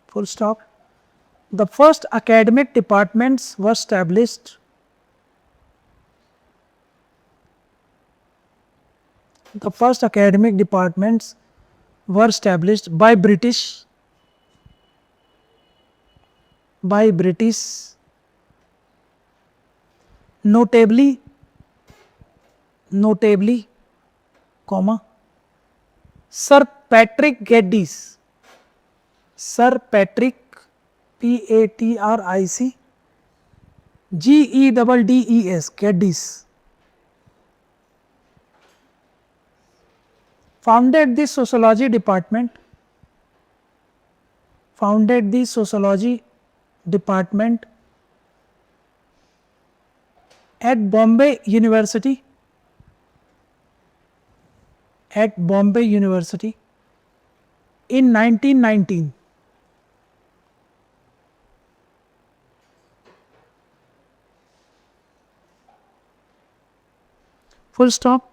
full stop. The first academic departments were established. The first academic departments were established by British, notably, comma, Sir Patrick Geddes, Patrick Geddes, founded the sociology department at Bombay University in 1919. Full stop.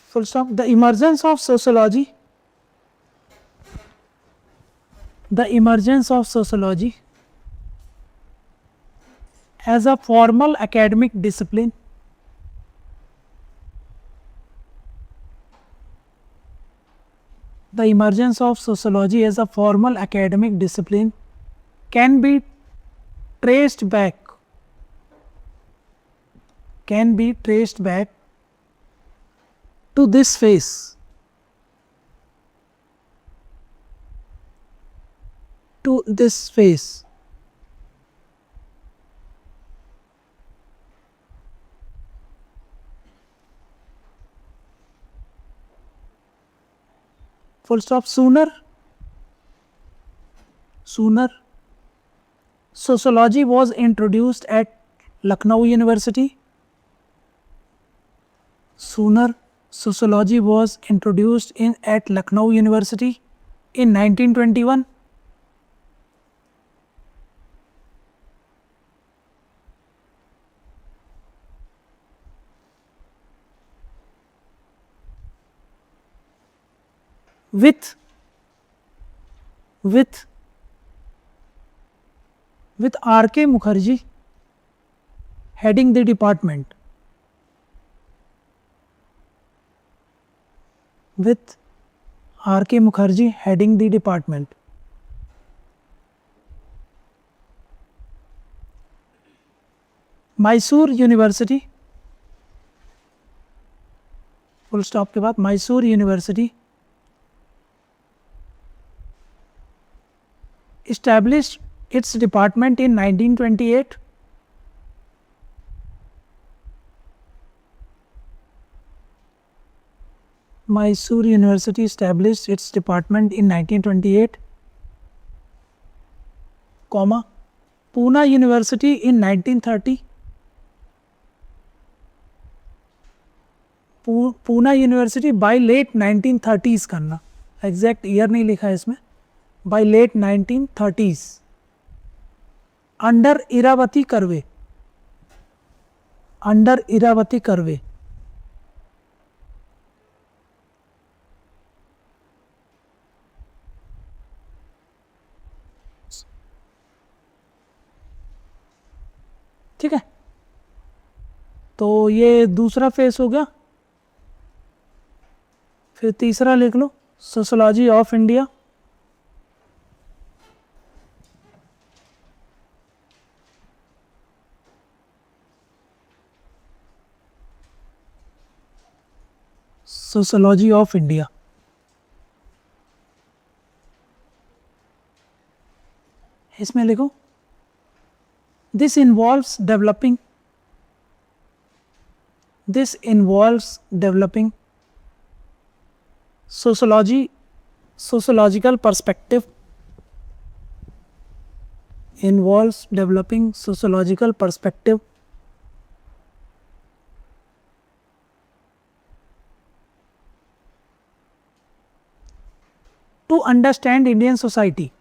Full stop. The emergence of sociology as a formal academic discipline can be traced back to this phase, full stop. Sooner sociology was introduced at Lucknow University. At Lucknow University in 1921. With R.K. Mukherjee heading the department. Mysore University, full stop के बाद Mysore University established its department in 1928. Mysore University established its department in 1928, comma, Pune University in 1930. Pune University by late 1930s करना, exact year नहीं लिखा है इसमें, by late 1930s under Iravati Karve. ठीक है, तो ये दूसरा फेस हो गया। फिर तीसरा लिख लो, sociology of India. Sociology of India. इसमें लिखो, this involves developing sociological perspective, involves developing sociological perspective to understand Indian society.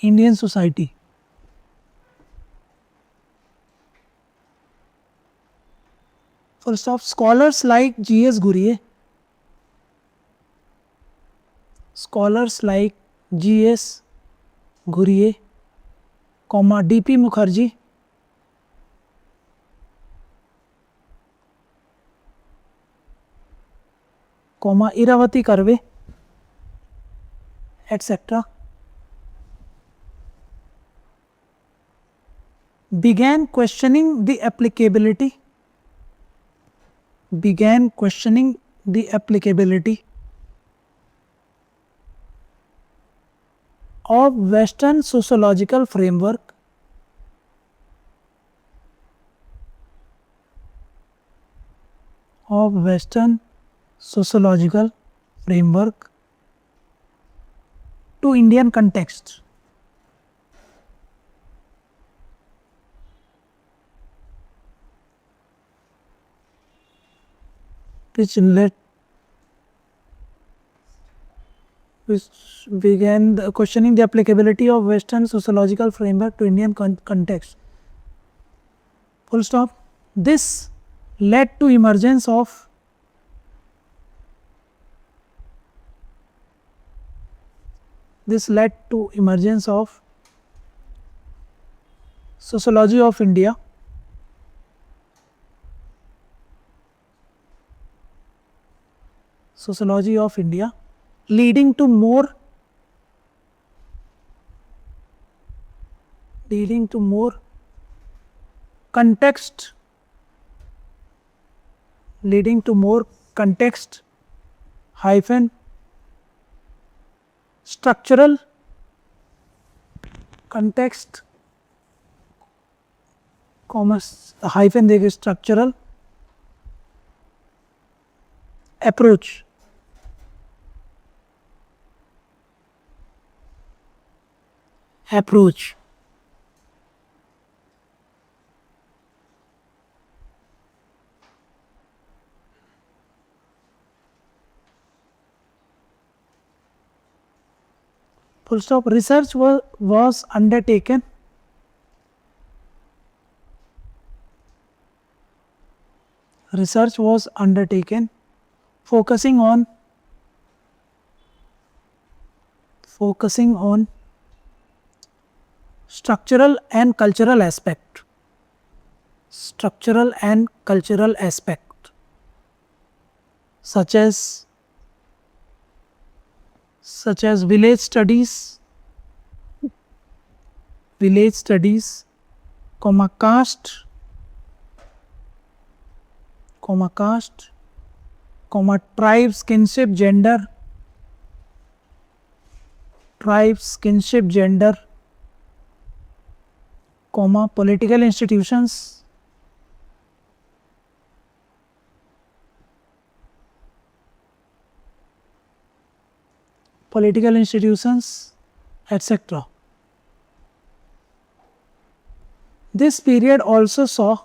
Indian society. First off, scholars like G.S. Ghurye, D.P. Mukherjee, Iravati Karve, etc. began questioning the applicability of Western sociological framework to Indian context. Which began questioning the applicability of Western sociological framework to Indian context. Full stop. This led to emergence of sociology of India, leading to more context hyphen structural context hyphen देके structural approach. Full stop. Research was undertaken focusing on structural and cultural aspect, such as village studies, caste, tribes, kinship, gender, political institutions, etc. This period also saw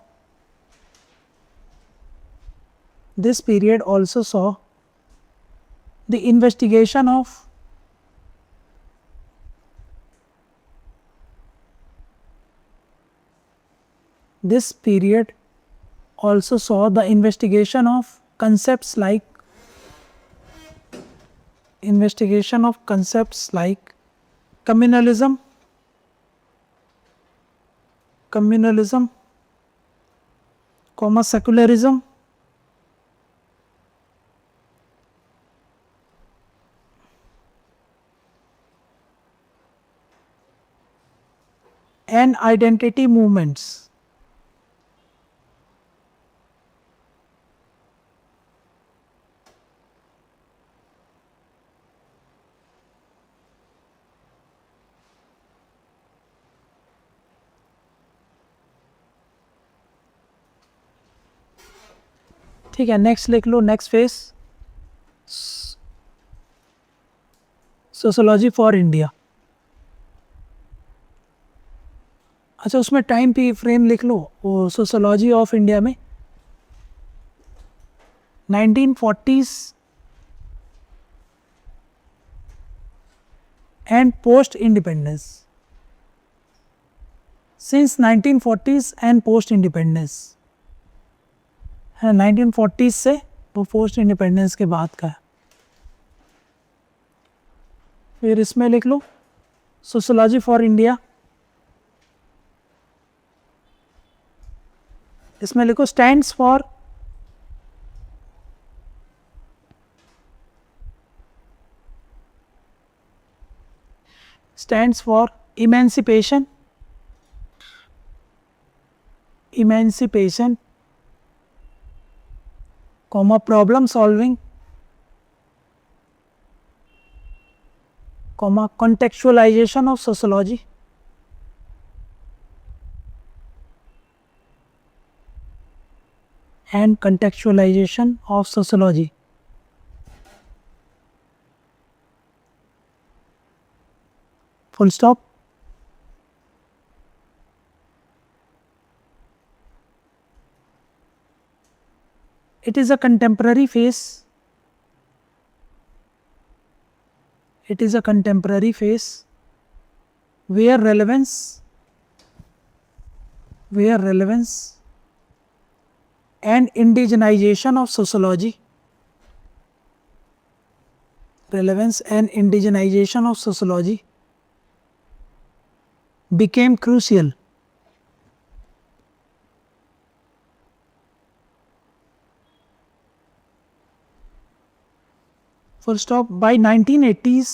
the investigation of concepts like investigation of concepts like communalism, secularism, and identity movements. ठीक है, next लिख लो, next phase sociology for India. अच्छा, उसमें time P frame लिख लो, वो sociology of India में 1940s and post independence, since 1940s and post independence है, 1940s से वो पोस्ट इंडिपेंडेंस के बाद का है। फिर इसमें लिख लो सोशोलॉजी फॉर इंडिया, इसमें लिखो stands for emancipation, comma problem solving, comma contextualization of sociology, and contextualization of sociology. Full stop. It is a contemporary phase. It is a contemporary phase where relevance and indigenization of sociology, became crucial. Full stop. By 1980s,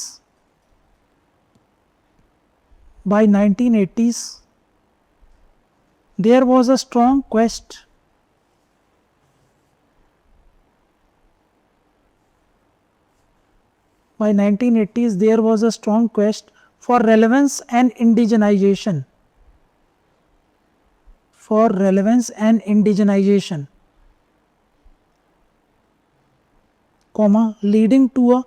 there was a strong quest for relevance and indigenization, comma leading to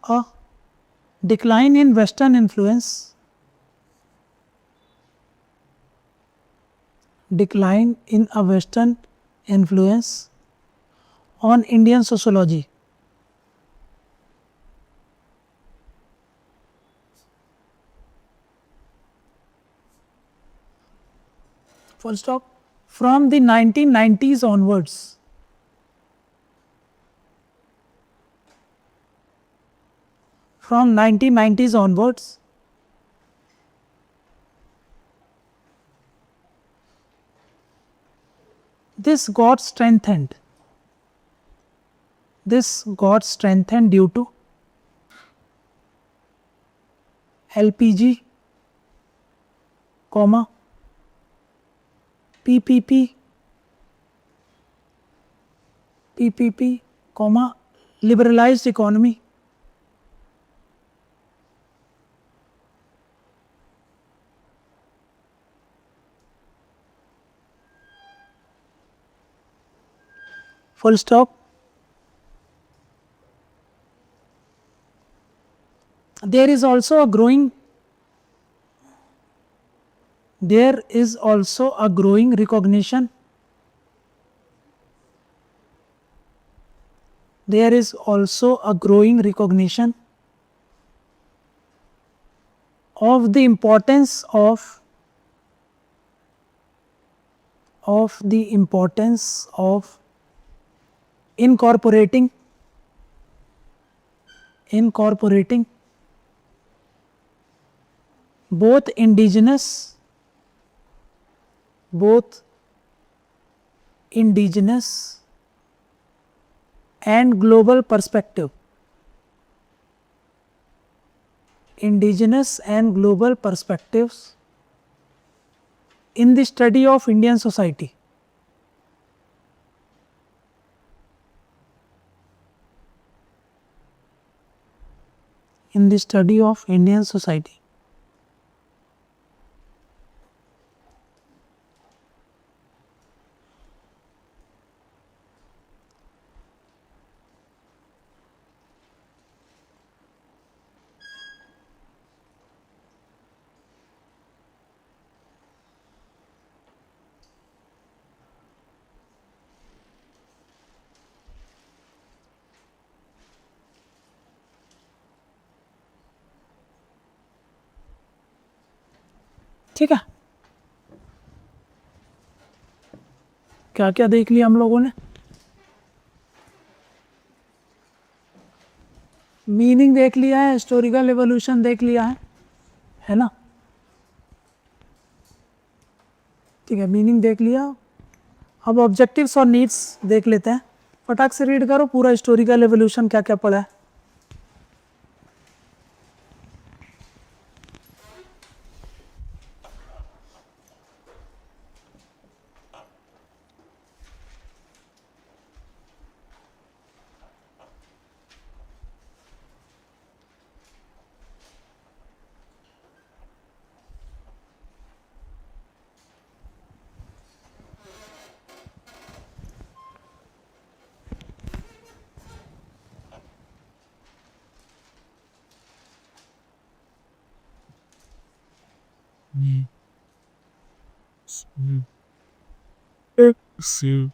a decline in Western influence, on Indian sociology. Full stop. From the 1990s onwards, this got strengthened due to LPG, PPP, liberalized economy, full stop. There is also a growing recognition of the importance of incorporating incorporating both indigenous and global perspective. Indigenous and global perspectives in the study of Indian society. In the study of Indian society. ठीक है, क्या क्या देख लिया हम लोगों ने? Meaning देख लिया है, हिस्टोरिकल एवोल्यूशन देख लिया है ना? ठीक है, मीनिंग देख लिया। अब ऑब्जेक्टिव्स और नीड्स देख लेते हैं। फटाक से रीड करो पूरा हिस्टोरिकल एवोल्यूशन क्या क्या पढ़ा है। Sim.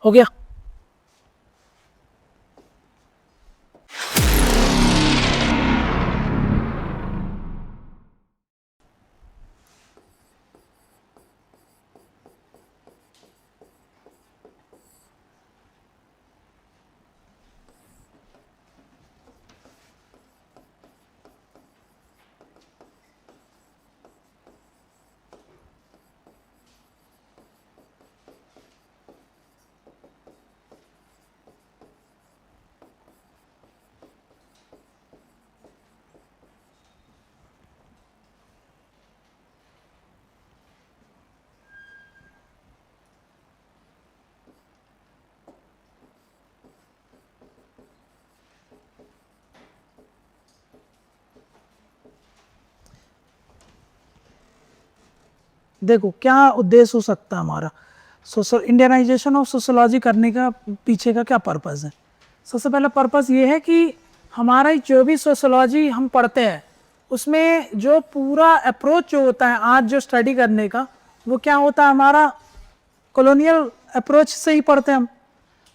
हो गया। देखो क्या उद्देश्य हो सकता है हमारा सोशल इंडियनाइजेशन ऑफ सोशोलॉजी करने का पीछे का क्या पर्पज़ है। सबसे पहला पर्पज़ ये है कि हमारा जो भी सोशोलॉजी हम पढ़ते हैं उसमें जो पूरा अप्रोच जो होता है आज जो स्टडी करने का वो क्या होता है, हमारा कॉलोनियल अप्रोच से ही पढ़ते हैं हम।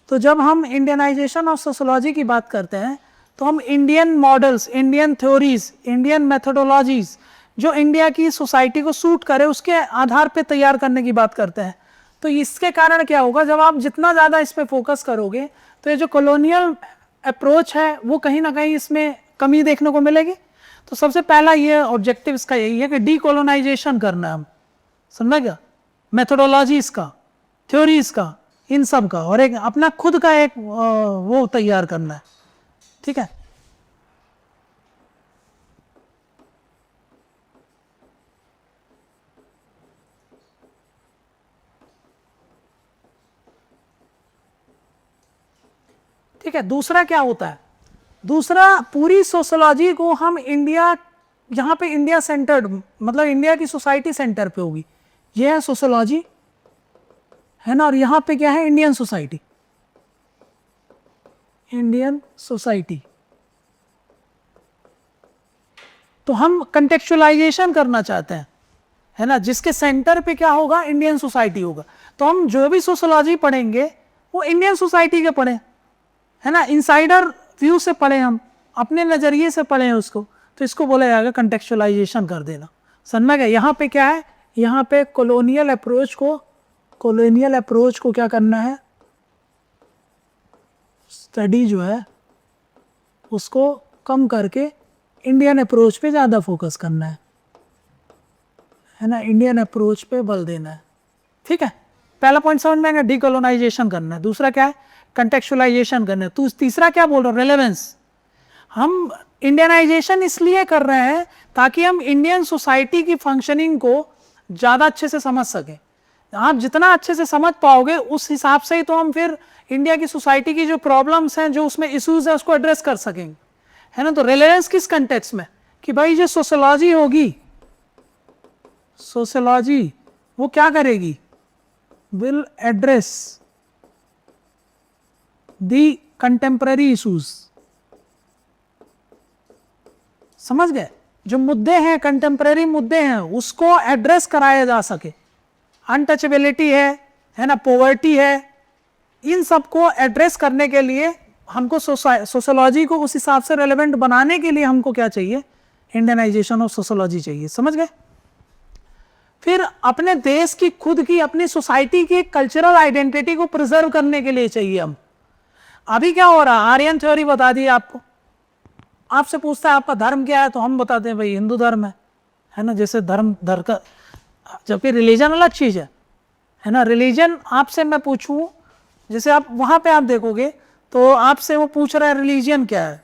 तो जब हम इंडियनाइजेशन ऑफ सोशोलॉजी की बात करते हैं तो हम Indian models, Indian theories, Indian methodologies जो इंडिया की सोसाइटी को सूट करे उसके आधार पे तैयार करने की बात करते हैं। तो इसके कारण क्या होगा, जब आप जितना ज़्यादा इस पर फोकस करोगे तो ये जो कॉलोनियल अप्रोच है वो कहीं ना कहीं इसमें कमी देखने को मिलेगी। तो सबसे पहला ये ऑब्जेक्टिव इसका यही है कि डीकोलोनाइजेशन करना है हम, समझ गया, मेथोडोलॉजीज का, थ्योरीज का, इन सब का, और एक अपना खुद का एक वो तैयार करना है। ठीक है, ठीक है। दूसरा क्या होता है, दूसरा पूरी सोशोलॉजी को हम इंडिया, यहाँ पे इंडिया सेंटर्ड मतलब इंडिया की सोसाइटी सेंटर पे होगी, ये है सोशोलॉजी, है ना, और यहाँ पे क्या है, इंडियन सोसाइटी, इंडियन सोसाइटी। तो हम कंटेक्चुअलाइजेशन करना चाहते हैं, है ना, जिसके सेंटर पे क्या होगा, इंडियन सोसाइटी होगा। तो हम जो भी सोशोलॉजी पढ़ेंगे वो इंडियन सोसाइटी के पढ़ें, है ना, इनसाइडर व्यू से पढ़ें, हम अपने नज़रिए से पढ़ें उसको। तो इसको बोला जाएगा कंटेक्चुअलाइजेशन कर देना। समझ में गया। यहाँ पे क्या है, यहाँ पे कॉलोनियल अप्रोच को क्या करना है, स्टडी जो है उसको कम करके इंडियन अप्रोच पे ज़्यादा फोकस करना है ना, इंडियन अप्रोच पे बल देना है। ठीक है, पहला पॉइंट समझ में आएगा, डीकोलोनाइजेशन करना है। दूसरा क्या है, कंटेक्चुअलाइजेशन करना है। तो तीसरा क्या बोल रहा हूँ, रेलेवेंस। हम इंडियनाइजेशन इसलिए कर रहे हैं ताकि हम इंडियन सोसाइटी की फंक्शनिंग को ज़्यादा अच्छे से समझ सकें। आप जितना अच्छे से समझ पाओगे उस हिसाब से ही तो हम फिर इंडिया की सोसाइटी की जो प्रॉब्लम्स हैं, जो उसमें इश्यूज हैं, उसको एड्रेस कर सकेंगे, है ना। तो रेलेवेंस किस कंटेक्स्ट में, कि भाई जो सोशोलॉजी होगी, सोशोलॉजी वो क्या करेगी, will address the contemporary issues. समझ गए, जो मुद्दे हैं, कंटेम्पररी मुद्दे हैं, उसको एड्रेस कराया जा सके। अनटचेबिलिटी है ना, पॉवर्टी है, इन सब को एड्रेस करने के लिए हमको सोशोलॉजी को उस हिसाब से रेलेवेंट बनाने के लिए हमको क्या चाहिए, इंडियनाइजेशन ऑफ सोशोलॉजी चाहिए। समझ गए। फिर अपने देश की, खुद की, अपनी सोसाइटी की कल्चरल आइडेंटिटी को प्रिजर्व करने के लिए चाहिए हम। अभी क्या हो रहा है, आर्यन थ्योरी बता दी आपको, आपसे पूछता है आपका धर्म क्या है, तो हम बताते हैं भाई हिंदू धर्म है ना, जैसे धर्म का, जबकि रिलीजन अलग चीज़ है ना। रिलीजन आपसे मैं पूछूं, जैसे आप वहाँ पे आप देखोगे तो आपसे वो पूछ रहा है रिलीजन क्या है,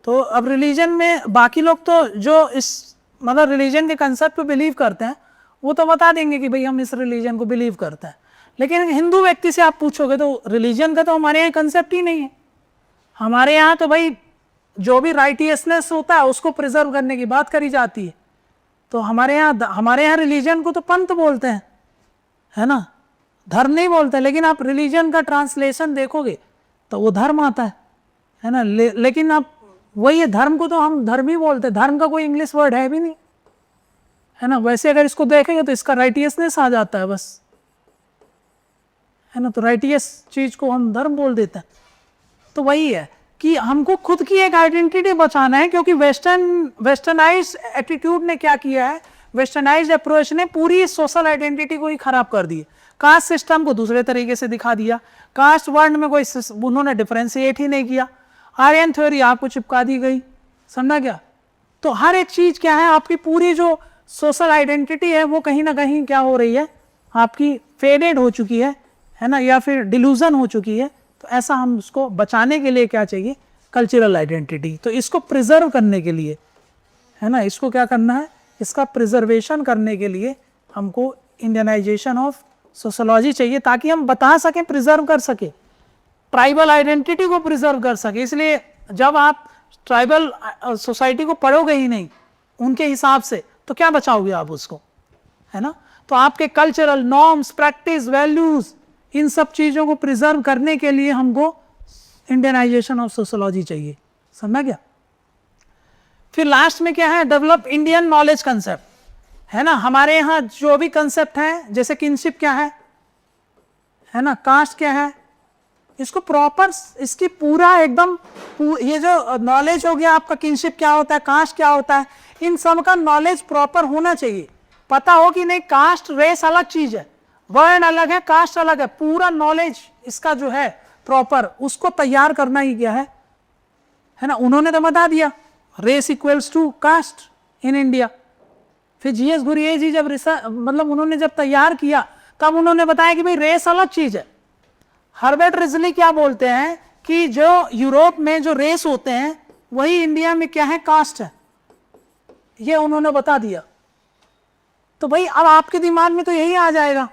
तो अब रिलीजन में बाकी लोग तो जो इस मतलब रिलीजन के कंसेप्ट पे बिलीव करते हैं वो तो बता देंगे कि भाई हम इस रिलीजन को बिलीव करते हैं, लेकिन हिंदू व्यक्ति से आप पूछोगे तो रिलीजन का तो हमारे यहाँ कंसेप्ट ही नहीं है। हमारे यहाँ तो भाई जो भी राइटियसनेस होता है उसको प्रिजर्व करने की बात करी जाती है। तो हमारे यहाँ रिलीजन को तो पंथ बोलते हैं, है ना, धर्म नहीं बोलते। लेकिन आप रिलीजन का ट्रांसलेशन देखोगे तो वो धर्म आता है ना। लेकिन आप वही है, धर्म को तो हम धर्म ही बोलते हैं, धर्म का कोई इंग्लिश वर्ड है भी नहीं, है ना। वैसे अगर इसको देखेंगे तो इसका राइटियसनेस आ जाता है बस, है ना, तो राइटियस चीज को हम धर्म बोल देते हैं। तो वही है कि हमको खुद की एक आइडेंटिटी बचाना है, क्योंकि वेस्टर्नाइज एटीट्यूड ने क्या किया है, वेस्टर्नाइज अप्रोच ने पूरी सोशल आइडेंटिटी को ही खराब कर दी। कास्ट सिस्टम को दूसरे तरीके से दिखा दिया, कास्ट वर्ड में कोई उन्होंने डिफरेंशिएट ही नहीं किया, आर्यन थ्योरी आपको चिपका दी गई, समझा क्या। तो हर एक चीज क्या है, आपकी पूरी जो सोशल आइडेंटिटी है वो कहीं ना कहीं क्या हो रही है, आपकी फेडेड हो चुकी है ना, या फिर डिल्यूजन हो चुकी है। तो ऐसा हम उसको बचाने के लिए क्या चाहिए, कल्चरल आइडेंटिटी। तो इसको प्रिजर्व करने के लिए, है ना, इसको क्या करना है, इसका प्रिजर्वेशन करने के लिए हमको इंडियनाइजेशन ऑफ सोशोलॉजी चाहिए, ताकि हम बता सकें, प्रिजर्व कर सके, ट्राइबल आइडेंटिटी को प्रिजर्व कर सके। इसलिए जब आप ट्राइबल सोसाइटी को पढ़ोगे ही नहीं उनके हिसाब से, तो क्या बचाओगे आप उसको, है ना। तो आपके कल्चरल नॉर्म्स, प्रैक्टिस, वैल्यूज, इन सब चीज़ों को प्रिजर्व करने के लिए हमको इंडियनाइजेशन ऑफ सोशोलॉजी चाहिए, समझा क्या। फिर लास्ट में क्या है, डेवलप इंडियन नॉलेज कंसेप्ट, है ना। हमारे यहाँ जो भी कंसेप्ट है, जैसे किनशिप क्या है ना, कास्ट क्या है, इसको प्रॉपर, इसकी पूरा एकदम ये जो नॉलेज हो गया आपका, किनशिप क्या होता है, कास्ट क्या होता है, इन सब का नॉलेज प्रॉपर होना चाहिए। पता हो कि नहीं, कास्ट रेस अलग चीज है, वर्ण अलग है, कास्ट अलग है, पूरा नॉलेज इसका जो है प्रॉपर, उसको तैयार करना ही क्या है ना। उन्होंने तो बता दिया race equals to caste in India. फिर जीएस गुरिये जी जब मतलब उन्होंने जब तैयार किया, तब उन्होंने बताया कि भाई रेस अलग चीज है। हर्बर्ट रिजली क्या बोलते हैं कि जो यूरोप में जो रेस होते हैं वही इंडिया में क्या है, कास्ट है, ये उन्होंने बता दिया। तो भाई अब आपके दिमाग में तो यही आ जाएगा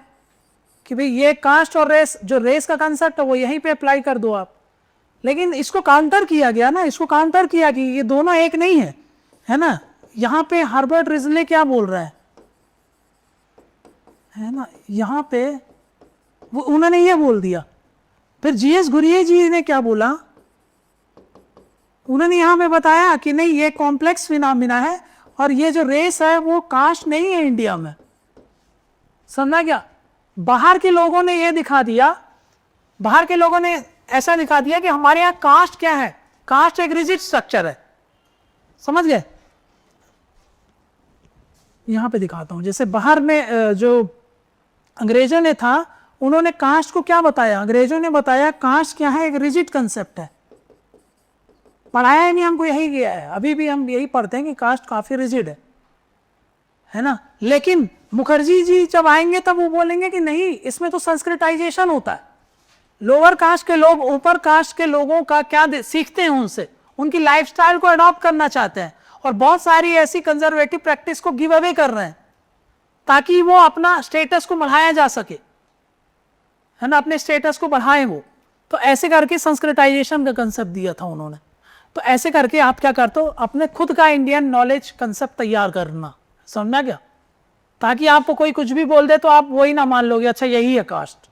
कि भाई ये कास्ट और रेस, जो रेस का कंसेप्ट है वो यहीं पे अप्लाई कर दो आप। लेकिन इसको काउंटर किया गया ना, इसको काउंटर किया कि ये दोनों एक नहीं है ना। यहाँ पे हर्बर्ट रिजले क्या बोल रहा है ना, यहाँ पे वो उन्होंने ये बोल दिया। फिर जीएस गुरिये जी ने क्या बोला, उन्होंने यहाँ पे बताया कि नहीं, ये कॉम्प्लेक्स फिनोमिना है और ये जो रेस है वो कास्ट नहीं है इंडिया में, समझा क्या। बाहर के लोगों ने ये दिखा दिया, बाहर के लोगों ने ऐसा दिखा दिया कि हमारे यहाँ कास्ट क्या है, कास्ट एक रिजिड स्ट्रक्चर है, समझ गए। यहां पे दिखाता हूं, जैसे बाहर में जो अंग्रेजों ने था, उन्होंने कास्ट को क्या बताया, अंग्रेजों ने बताया कास्ट क्या है, एक रिजिड कंसेप्ट है। पढ़ाया ही नहीं हमको, यही किया है, अभी भी हम यही पढ़ते हैं कि कास्ट काफी रिजिड है ना। लेकिन मुखर्जी जी जब आएंगे तब वो बोलेंगे कि नहीं, इसमें तो संस्कृताइजेशन होता है, लोअर कास्ट के लोग ऊपर कास्ट के लोगों का क्या सीखते हैं उनसे, उनकी लाइफस्टाइल को अडॉप्ट करना चाहते हैं, और बहुत सारी ऐसी कंजर्वेटिव प्रैक्टिस को गिव अवे कर रहे हैं ताकि वो अपना स्टेटस को बढ़ाया जा सके, है ना, अपने स्टेटस को बढ़ाएं वो। तो ऐसे करके संस्कृताइजेशन का कंसेप्ट दिया था उन्होंने। तो ऐसे करके आप क्या करते हो, अपने खुद का इंडियन नॉलेज कंसेप्ट तैयार करना, समझा क्या, ताकि आपको कोई कुछ भी बोल दे तो आप वही ना मान लोगे, अच्छा यही है कास्ट,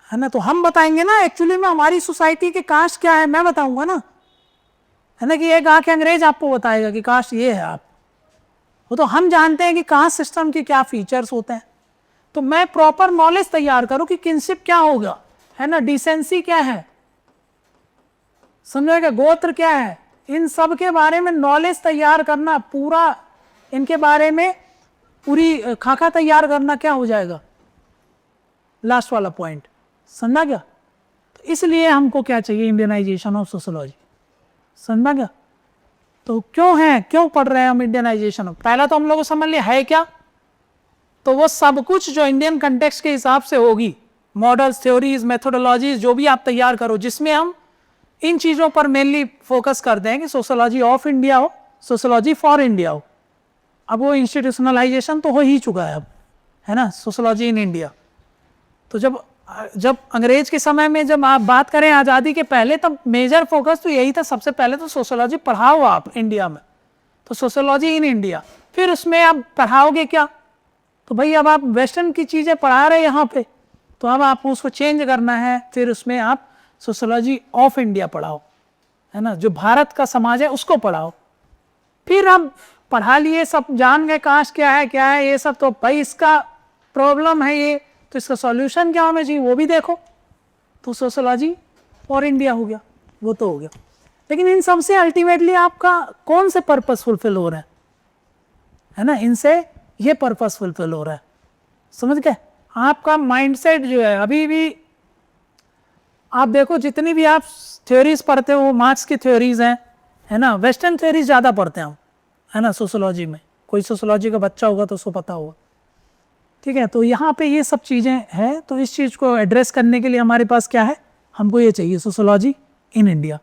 है ना। तो हम बताएंगे ना एक्चुअली में हमारी सोसाइटी के कास्ट क्या है, मैं बताऊंगा ना, है ना, कि एक आके अंग्रेज आपको बताएगा कि कास्ट ये है आप, वो तो हम जानते हैं कि कास्ट सिस्टम के क्या फीचर्स होते हैं। तो मैं प्रॉपर नॉलेज तैयार करूं कि किनशिप क्या होगा, है ना, डिसेंसी क्या है, समझेगा, गोत्र क्या है, इन सब के बारे में नॉलेज तैयार करना, पूरा इनके बारे में पूरी खाका तैयार करना क्या हो जाएगा, लास्ट वाला पॉइंट, समझा क्या। तो इसलिए हमको क्या चाहिए, इंडियनाइजेशन ऑफ सोशोलॉजी, समझा क्या। तो क्यों पढ़ रहे हैं हम इंडियनाइजेशन ऑफ, पहला तो हम लोग को समझ लिया है क्या, तो वो सब कुछ जो इंडियन कंटेक्स्ट के हिसाब से होगी, मॉडल्स, थ्योरीज, मेथोडोलॉजीज जो भी आप तैयार करो, जिसमें हम इन चीज़ों पर मेनली फोकस कर दें कि सोशोलॉजी ऑफ इंडिया हो, सोशोलॉजी फॉर इंडिया हो। अब वो इंस्टीट्यूशनलाइजेशन तो हो ही चुका है अब, है ना, सोशोलॉजी इन इंडिया। तो जब अंग्रेज के समय में जब आप बात करें आज़ादी के पहले, तब मेजर फोकस तो यही था, सबसे पहले तो सोशोलॉजी पढ़ाओ आप इंडिया में, तो सोशोलॉजी इन इंडिया। फिर उसमें आप पढ़ाओगे क्या, तो भाई अब आप वेस्टर्न की चीज़ें पढ़ा रहे हैं यहाँ पे, तो अब आपको उसको चेंज करना है, फिर उसमें आप सोशोलॉजी ऑफ इंडिया पढ़ाओ, है ना, जो भारत का समाज है उसको पढ़ाओ। फिर हम पढ़ा लिए, सब जान गए कास्ट क्या है ये सब, तो भाई इसका प्रॉब्लम है, ये तो इसका सॉल्यूशन क्या होना चाहिए वो भी देखो। तो सोशोलॉजी फॉर इंडिया हो गया, वो तो हो गया। लेकिन इन सबसे अल्टीमेटली आपका कौन से पर्पस फुलफिल हो रहा है ना, इनसे ये पर्पस फुलफिल हो रहा है, समझ गए। आपका माइंडसेट जो है, अभी भी आप देखो जितनी भी आप थ्योरीज पढ़ते हो वो मार्क्स की थ्योरीज हैं, है ना, वेस्टर्न थ्योरीज ज़्यादा पढ़ते हैं हम, है ना, सोशोलॉजी में। कोई सोशोलॉजी का बच्चा होगा तो उसको पता होगा, ठीक है। तो यहाँ पे ये सब चीज़ें हैं, तो इस चीज़ को एड्रेस करने के लिए हमारे पास क्या है, हमको ये चाहिए सोशोलॉजी इन इंडिया,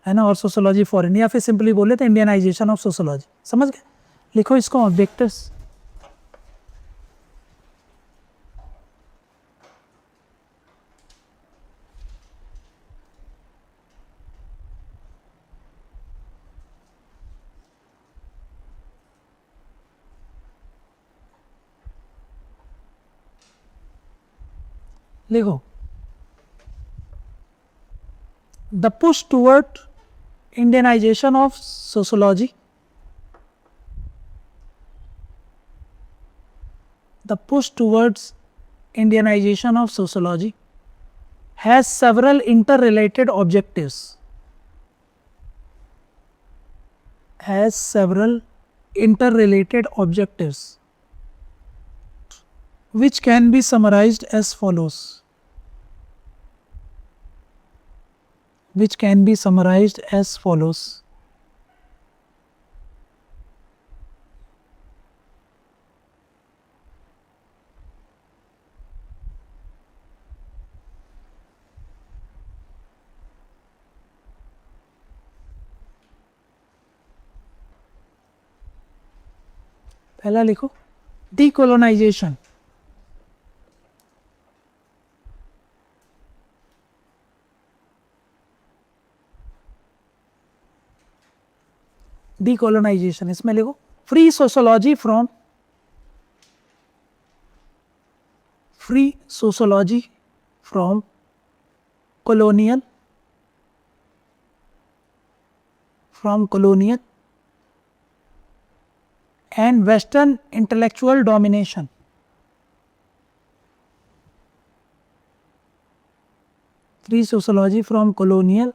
है ना, और सोशोलॉजी फॉर इंडिया, फिर सिंपली बोले तो इंडियनाइजेशन ऑफ सोशोलॉजी, समझ गए। लिखो इसको ऑब्जेक्टिव्स। लिखो the push toward Indianisation of sociology, the push towards Indianization of sociology has several interrelated objectives, which can be summarized as follows, पहला लिखो डीकोलोनाइजेशन, डीकोलोनाइजेशन, इसमें लिखो free sociology from colonial and western intellectual domination, free sociology from colonial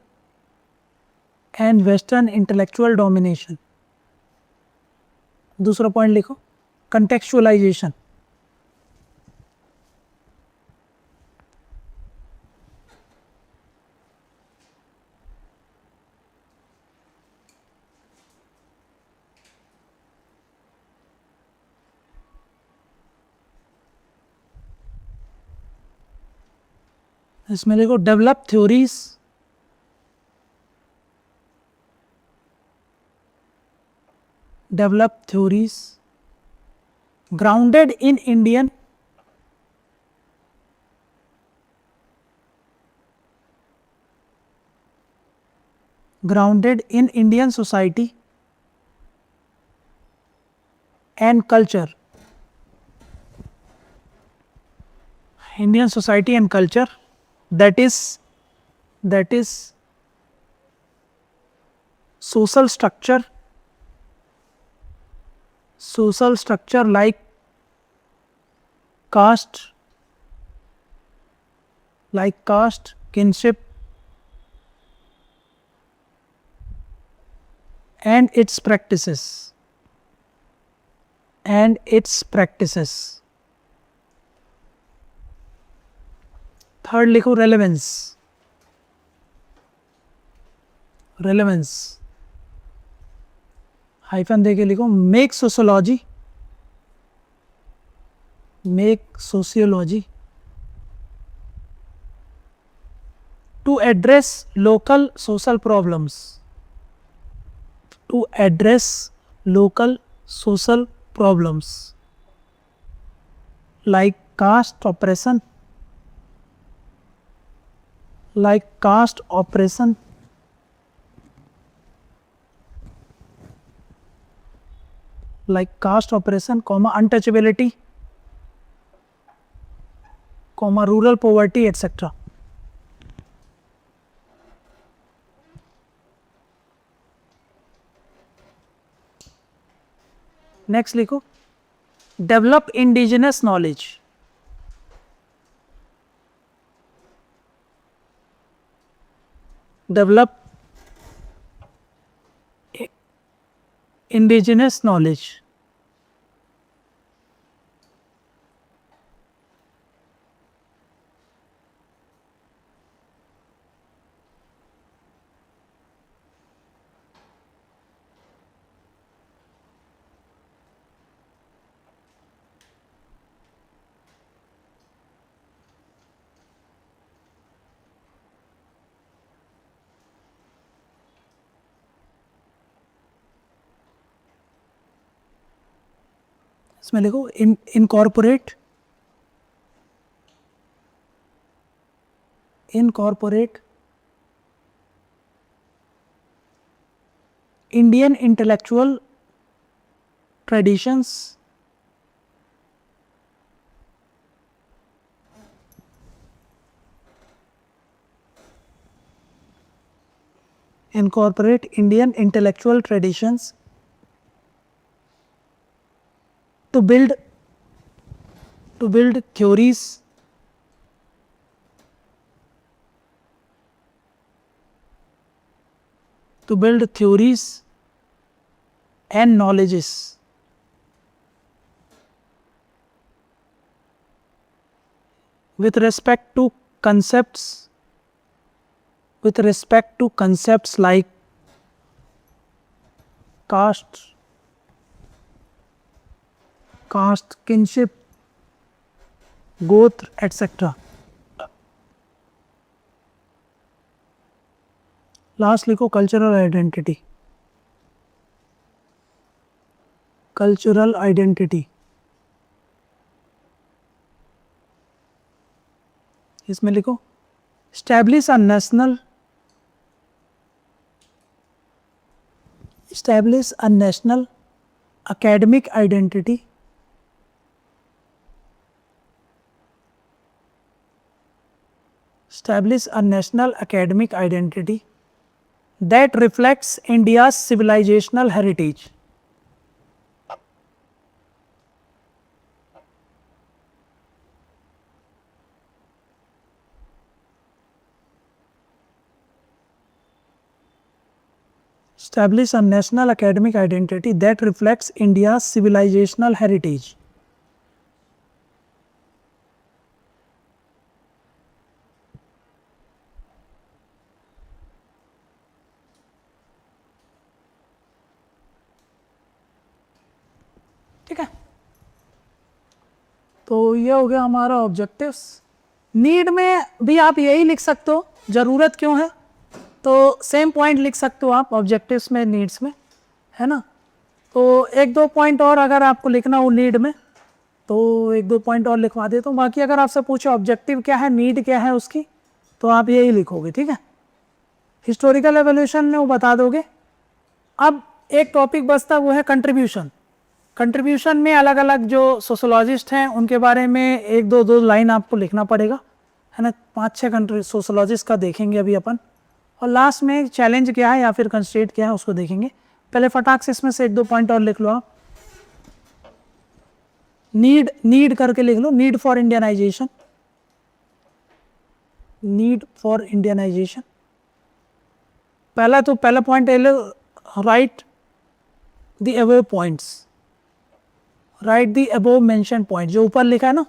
and western intellectual domination। दूसरा point लिखो contextualization, इसमें लिखो develop theories grounded in Indian society and culture, that is social structure like caste, kinship and its practices, third लिखो relevance, hyphen देके लिखो make sociology to address local social problems like caste oppression, untouchability, rural poverty, etc. Next लिखो develop indigenous knowledge, develop indigenous knowledge. इसमें लिखो incorporate Indian intellectual traditions to build theories and knowledges with respect to concepts like caste, kinship, gotra, etc. Last लिखो cultural identity. इसमें लिखो establish a national academic identity that reflects India's civilizational heritage. Establish a national academic identity that reflects India's civilizational heritage. ठीक है, तो ये हो गया हमारा ऑब्जेक्टिव्स। नीड में भी आप यही लिख सकते हो, ज़रूरत क्यों है, तो सेम पॉइंट लिख सकते हो आप ऑब्जेक्टिव्स में, नीड्स में, है ना। तो एक दो पॉइंट और अगर आपको लिखना हो नीड में तो एक दो पॉइंट और लिखवा देता हूँ। बाकी अगर आपसे पूछे ऑब्जेक्टिव क्या है, नीड क्या है उसकी, तो आप यही लिखोगे। ठीक है, हिस्टोरिकल एवोल्यूशन में वो बता दोगे। अब एक टॉपिक बचता वो है कंट्रीब्यूशन। कंट्रीब्यूशन में अलग अलग जो सोशोलॉजिस्ट हैं उनके बारे में एक दो लाइन आपको लिखना पड़ेगा, है ना। 5-6 सोशोलॉजिस्ट का देखेंगे अभी अपन, और लास्ट में चैलेंज क्या है या फिर कंस्ट्रेंट क्या है उसको देखेंगे। पहले फटाक से इसमें से एक दो पॉइंट और लिख लो आप। नीड करके लिख लो, नीड फॉर इंडियनाइजेशन, पहला पॉइंट ले लो, write the above points, write the above mention point, जो ऊपर लिखा है ना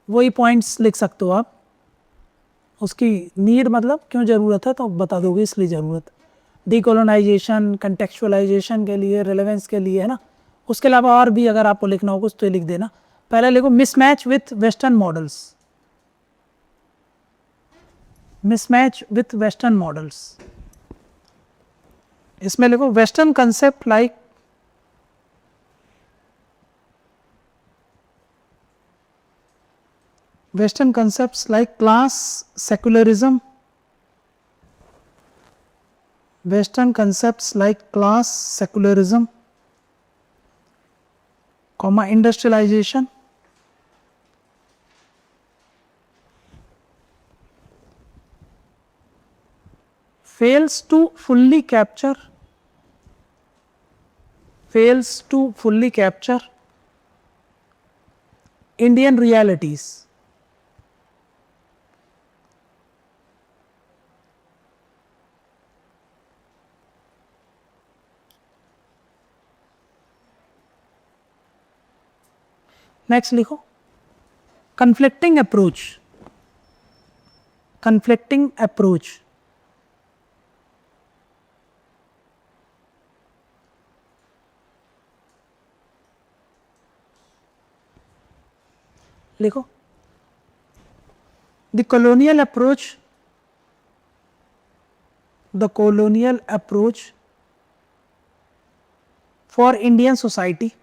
वही पॉइंट्स लिख सकते हो आप। उसकी नीड मतलब क्यों ज़रूरत है तो बता दोगे, इसलिए ज़रूरत। डीकोलोनाइजेशन, कंटेक्चुअलाइजेशन के लिए, रिलेवेंस के लिए, है ना। उसके अलावा और भी अगर आपको लिखना हो कुछ तो लिख देना। पहले लिखो mismatch with western models, mismatch with western models. इसमें लिखो western concept like Western concepts like class secularism, industrialization, fails to fully capture Indian realities. Next लिखो conflicting approach, conflicting approach, लिखो the colonial approach, the colonial approach for Indian society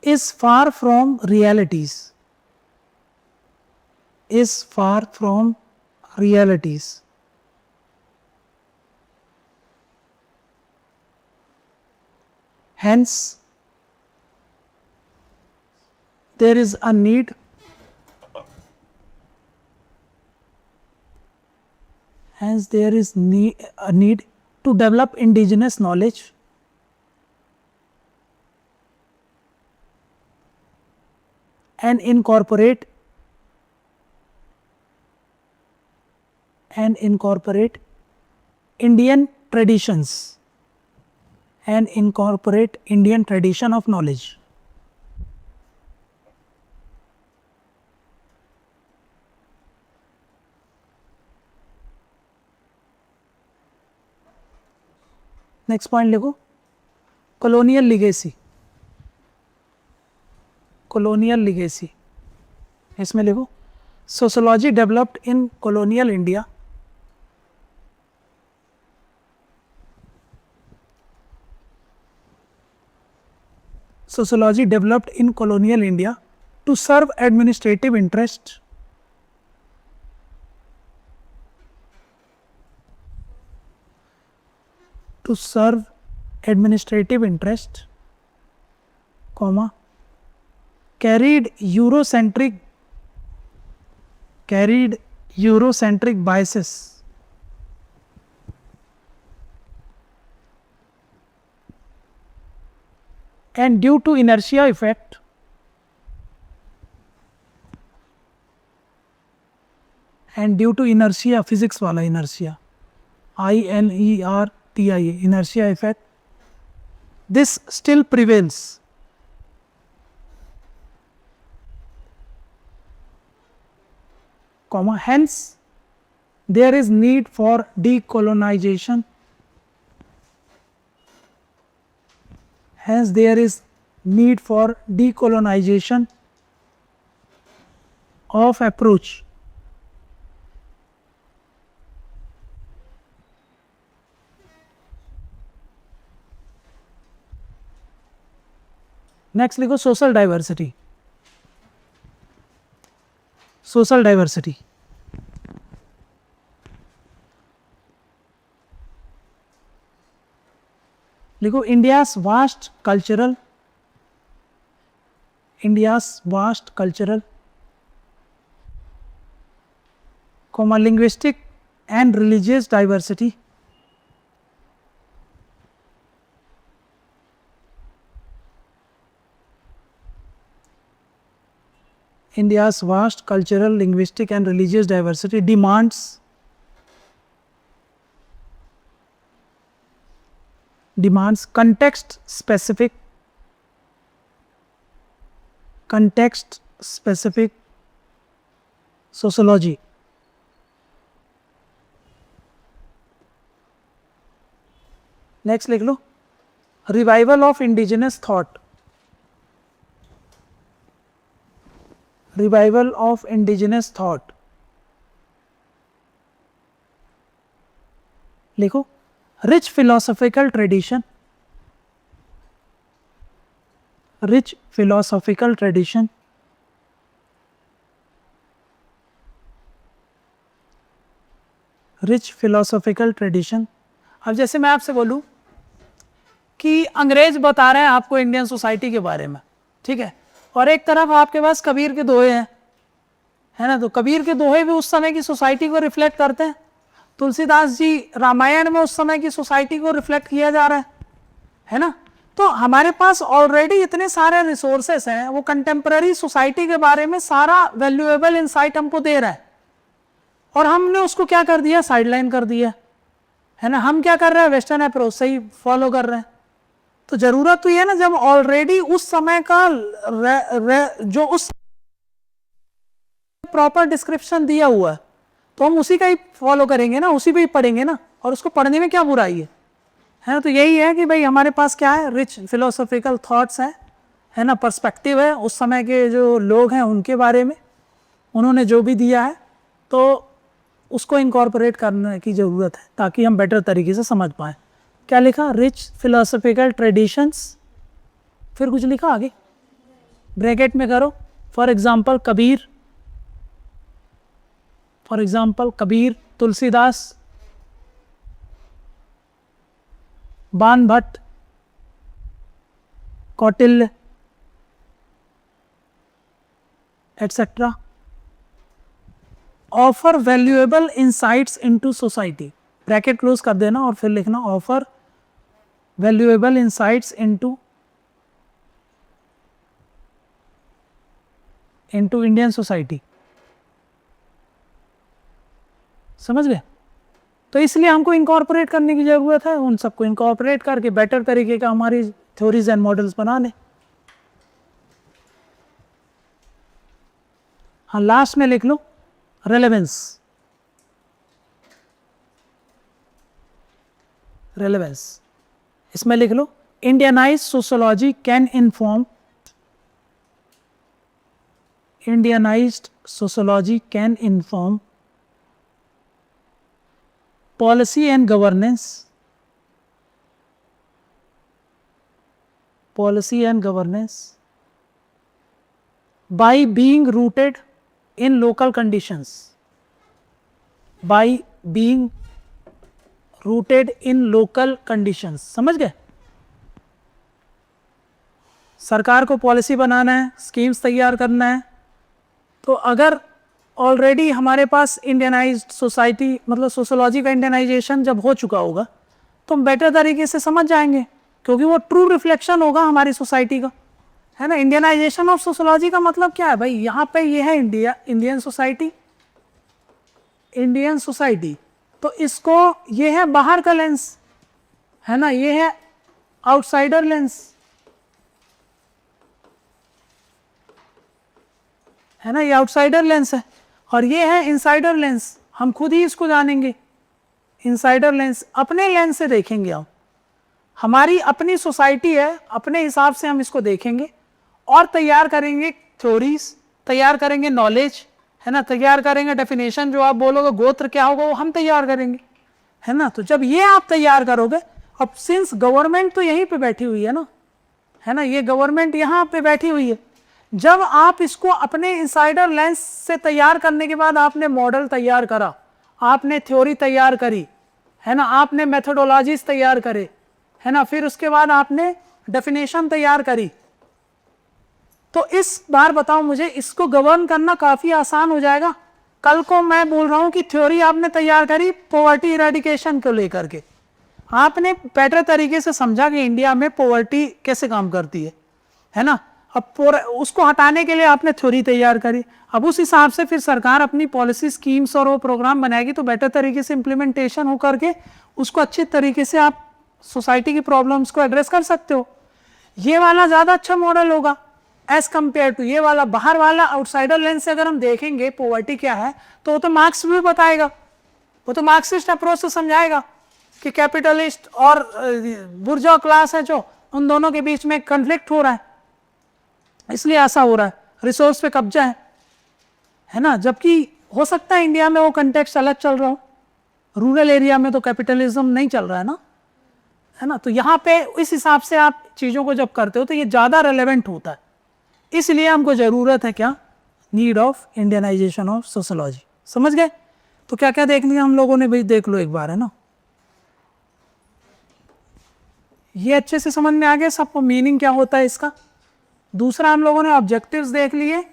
is far from realities, is far from realities. Hence, there is a need a need to develop indigenous knowledge and incorporate Indian traditions and incorporate Indian tradition of knowledge. Next point लिखो colonial legacy, colonial legacy, इसमें लिखो sociology developed in colonial India, sociology developed in colonial India to serve administrative interest, comma, carried Eurocentric biases and due to inertia effect, physics वाला inertia, INERTIA, inertia effect, this still prevails. Comma, hence there is need for decolonization. Hence there is need for decolonization of approach. Next लिखो social diversity, social diversity, लिखो India's vast cultural, comma, linguistic and religious diversity, India's vast cultural, linguistic and religious diversity demands context specific sociology. Next लिख लो revival of indigenous thought, revival of indigenous thought, लिखो rich philosophical tradition, rich philosophical tradition, rich philosophical tradition. अब जैसे मैं आपसे बोलूं कि अंग्रेज बता रहे हैं आपको इंडियन सोसाइटी के बारे में, ठीक है, और एक तरफ आपके पास कबीर के दोहे हैं, है ना, तो कबीर के दोहे भी उस समय की सोसाइटी को रिफ्लेक्ट करते हैं, तुलसीदास जी रामायण में उस समय की सोसाइटी को रिफ्लेक्ट किया जा रहा है ना, तो हमारे पास ऑलरेडी इतने सारे रिसोर्सेस हैं, वो कंटेम्प्रेरी सोसाइटी के बारे में सारा वैल्यूएबल इंसाइट हमको दे रहा है, और हमने उसको क्या कर दिया, साइडलाइन कर दिया, है ना, हम क्या कर रहे हैं, वेस्टर्न अप्रोच से ही फॉलो कर रहे हैं, तो जरूरत तो ये है ना, जब ऑलरेडी उस समय का जो उस प्रॉपर डिस्क्रिप्शन दिया हुआ है तो हम उसी का ही फॉलो करेंगे ना, उसी पे ही पढ़ेंगे ना, और उसको पढ़ने में क्या बुराई है ना। तो यही है कि भाई हमारे पास क्या है, रिच फिलोसॉफिकल थॉट्स है ना, पर्सपेक्टिव है उस समय के जो लोग हैं उनके बारे में, उन्होंने जो भी दिया है तो उसको इनकॉर्पोरेट करने की ज़रूरत है ताकि हम बेटर तरीके से समझ पाएँ। क्या लिखा, रिच फिलोसॉफिकल ट्रेडिशंस, फिर कुछ लिखा आगे ब्रैकेट में करो, for example Kabir, Tulsidas, Banabhatta, Kautilya etcetera, offer valuable insights into society, bracket close कर देना और फिर लिखना offer valuable insights into Indian society. समझ गए? तो इसलिए हमको इनकॉर्पोरेट करने की ज़रूरत है, उन सबको इनकॉर्पोरेट करके बेटर तरीके का हमारी थ्योरीज एंड मॉडल्स बना लें। हाँ, लास्ट में लिख लो रेलेवेंस, इसमें लिख लो Indianize sociology can inform, Indianized sociology can inform policy and governance, by being rooted in local conditions, समझ गए? सरकार को पॉलिसी बनाना है, स्कीम्स तैयार करना है, तो अगर ऑलरेडी हमारे पास इंडियनाइज्ड सोसाइटी मतलब सोशोलॉजी का इंडियनाइजेशन जब हो चुका होगा तो हम बेटर तरीके से समझ जाएंगे, क्योंकि वो ट्रू रिफ्लेक्शन होगा हमारी सोसाइटी का, है ना। इंडियनाइजेशन ऑफ सोशोलॉजी का मतलब क्या है भाई, यहाँ पे ये है इंडियन सोसाइटी, तो इसको ये है बाहर का लेंस, है ना, ये है आउटसाइडर लेंस, है ना, ये आउटसाइडर लेंस है, और ये है इनसाइडर लेंस, हम खुद ही इसको जानेंगे। इनसाइडर लेंस अपने लेंस से देखेंगे, हम हमारी अपनी सोसाइटी है, अपने हिसाब से हम इसको देखेंगे और तैयार करेंगे थ्योरीज, तैयार करेंगे नॉलेज, है ना, तैयार करेंगे डेफिनेशन, जो आप बोलोगे गोत्र क्या होगा वो हम तैयार करेंगे, है ना। तो जब ये आप तैयार करोगे, अब सिंस गवर्नमेंट तो यहीं पे बैठी हुई है ना, है ना, ये गवर्नमेंट यहाँ पे बैठी हुई है, जब आप इसको अपने इनसाइडर लेंस से तैयार करने के बाद आपने मॉडल तैयार करा, आपने थ्योरी तैयार करी, है ना, आपने मेथोडोलॉजीज तैयार करे, है ना, फिर उसके बाद आपने डेफिनेशन तैयार करी, तो इस बार बताओ मुझे, इसको गवर्न करना काफ़ी आसान हो जाएगा। कल को मैं बोल रहा हूँ कि थ्योरी आपने तैयार करी पॉवर्टी इरेडिकेशन को लेकर के, आपने बेटर तरीके से समझा कि इंडिया में पॉवर्टी कैसे काम करती है ना, अब उसको हटाने के लिए आपने थ्योरी तैयार करी, अब उस हिसाब से फिर सरकार अपनी पॉलिसी स्कीम्स और वो प्रोग्राम बनाएगी, तो बेटर तरीके से इम्प्लीमेंटेशन हो करके उसको अच्छे तरीके से आप सोसाइटी की प्रॉब्लम्स को एड्रेस कर सकते हो। ये वाला ज़्यादा अच्छा मॉडल होगा एज कम्पेयर टू ये वाला बाहर वाला आउटसाइडर लेंस से। अगर हम देखेंगे पॉवर्टी क्या है तो वो तो मार्क्स भी बताएगा, वो तो मार्क्सिस्ट अप्रोच से समझाएगा कि कैपिटलिस्ट और बुर्जोआ क्लास है जो, उन दोनों के बीच में कन्फ्लिक्ट हो रहा है, इसलिए ऐसा हो रहा है, रिसोर्स पे कब्जा है ना। जबकि हो सकता है इंडिया में वो कंटेक्स्ट अलग चल रहा हो, रूरल एरिया में तो कैपिटलिज्म नहीं चल रहा है ना। तो यहाँ पे इस हिसाब से आप चीज़ों को जब करते हो तो ये ज़्यादा रेलेवेंट होता है, इसलिए हमको ज़रूरत है क्या, need of Indianization of sociology. समझ गए? तो क्या क्या देख लिया हम लोगों ने भाई, देख लो एक बार, है ना। ये अच्छे से समझ में आ गया सबको मीनिंग क्या होता है इसका। दूसरा हम लोगों ने ऑब्जेक्टिव्स देख लिए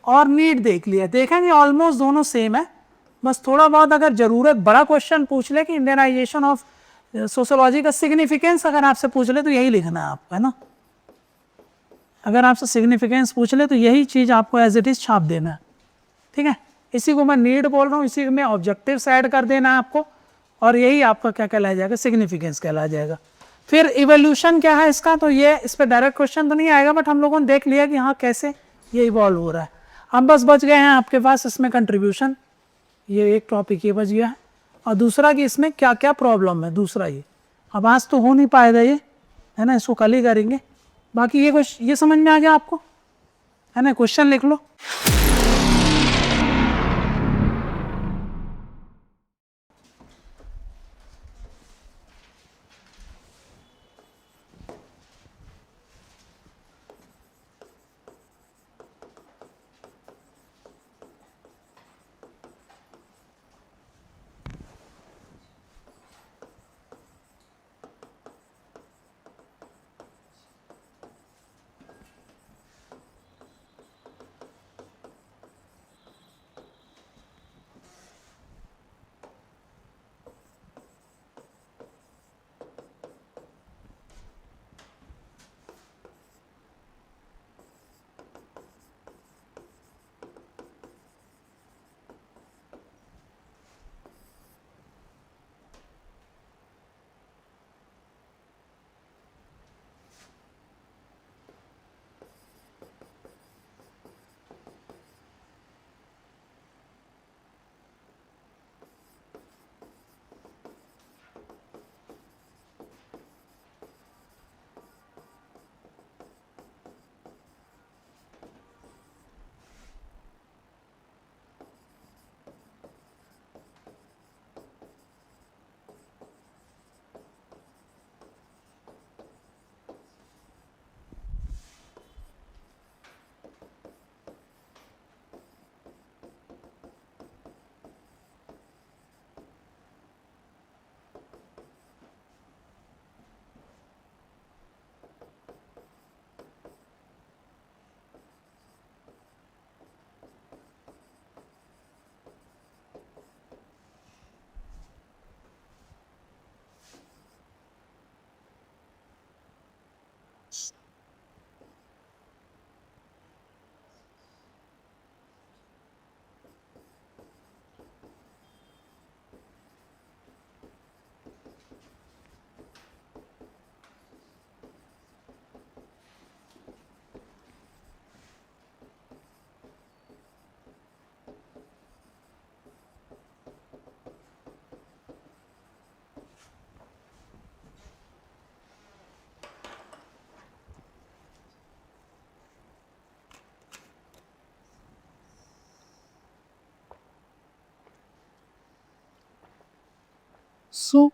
और नीड देख लिया, देखेंगे ऑलमोस्ट दोनों सेम है, बस थोड़ा बहुत अगर ज़रूरत बड़ा क्वेश्चन पूछ ले कि इंडियनाइजेशन ऑफ सोशोलॉजी का सिग्निफिकेंस अगर आपसे पूछ ले तो यही लिखना है आपको, है ना। अगर आपसे सिग्निफिकेंस पूछ ले तो यही चीज़ आपको एज इट इज़ छाप देना है, ठीक है। इसी को मैं नीड बोल रहा हूँ, इसी में ऑब्जेक्टिव्स ऐड कर देना है आपको, और यही आपका क्या कहलाया जाएगा, सिग्निफिकेंस कहलाया जाएगा। फिर इवोल्यूशन क्या है इसका, तो ये इस पर डायरेक्ट क्वेश्चन तो नहीं आएगा, बट हम लोगों ने देख लिया कि हाँ कैसे ये इवॉल्व हो रहा है। अब बस बच गए हैं आपके पास इसमें कंट्रीब्यूशन, ये एक टॉपिक ये बच गया है, और दूसरा कि इसमें क्या क्या प्रॉब्लम है, दूसरा ये। अब आज तो हो नहीं पाएगा ये, है ना, इसको कल ही करेंगे। बाकी ये समझ में आ गया आपको, है ना, क्वेश्चन लिख लो। So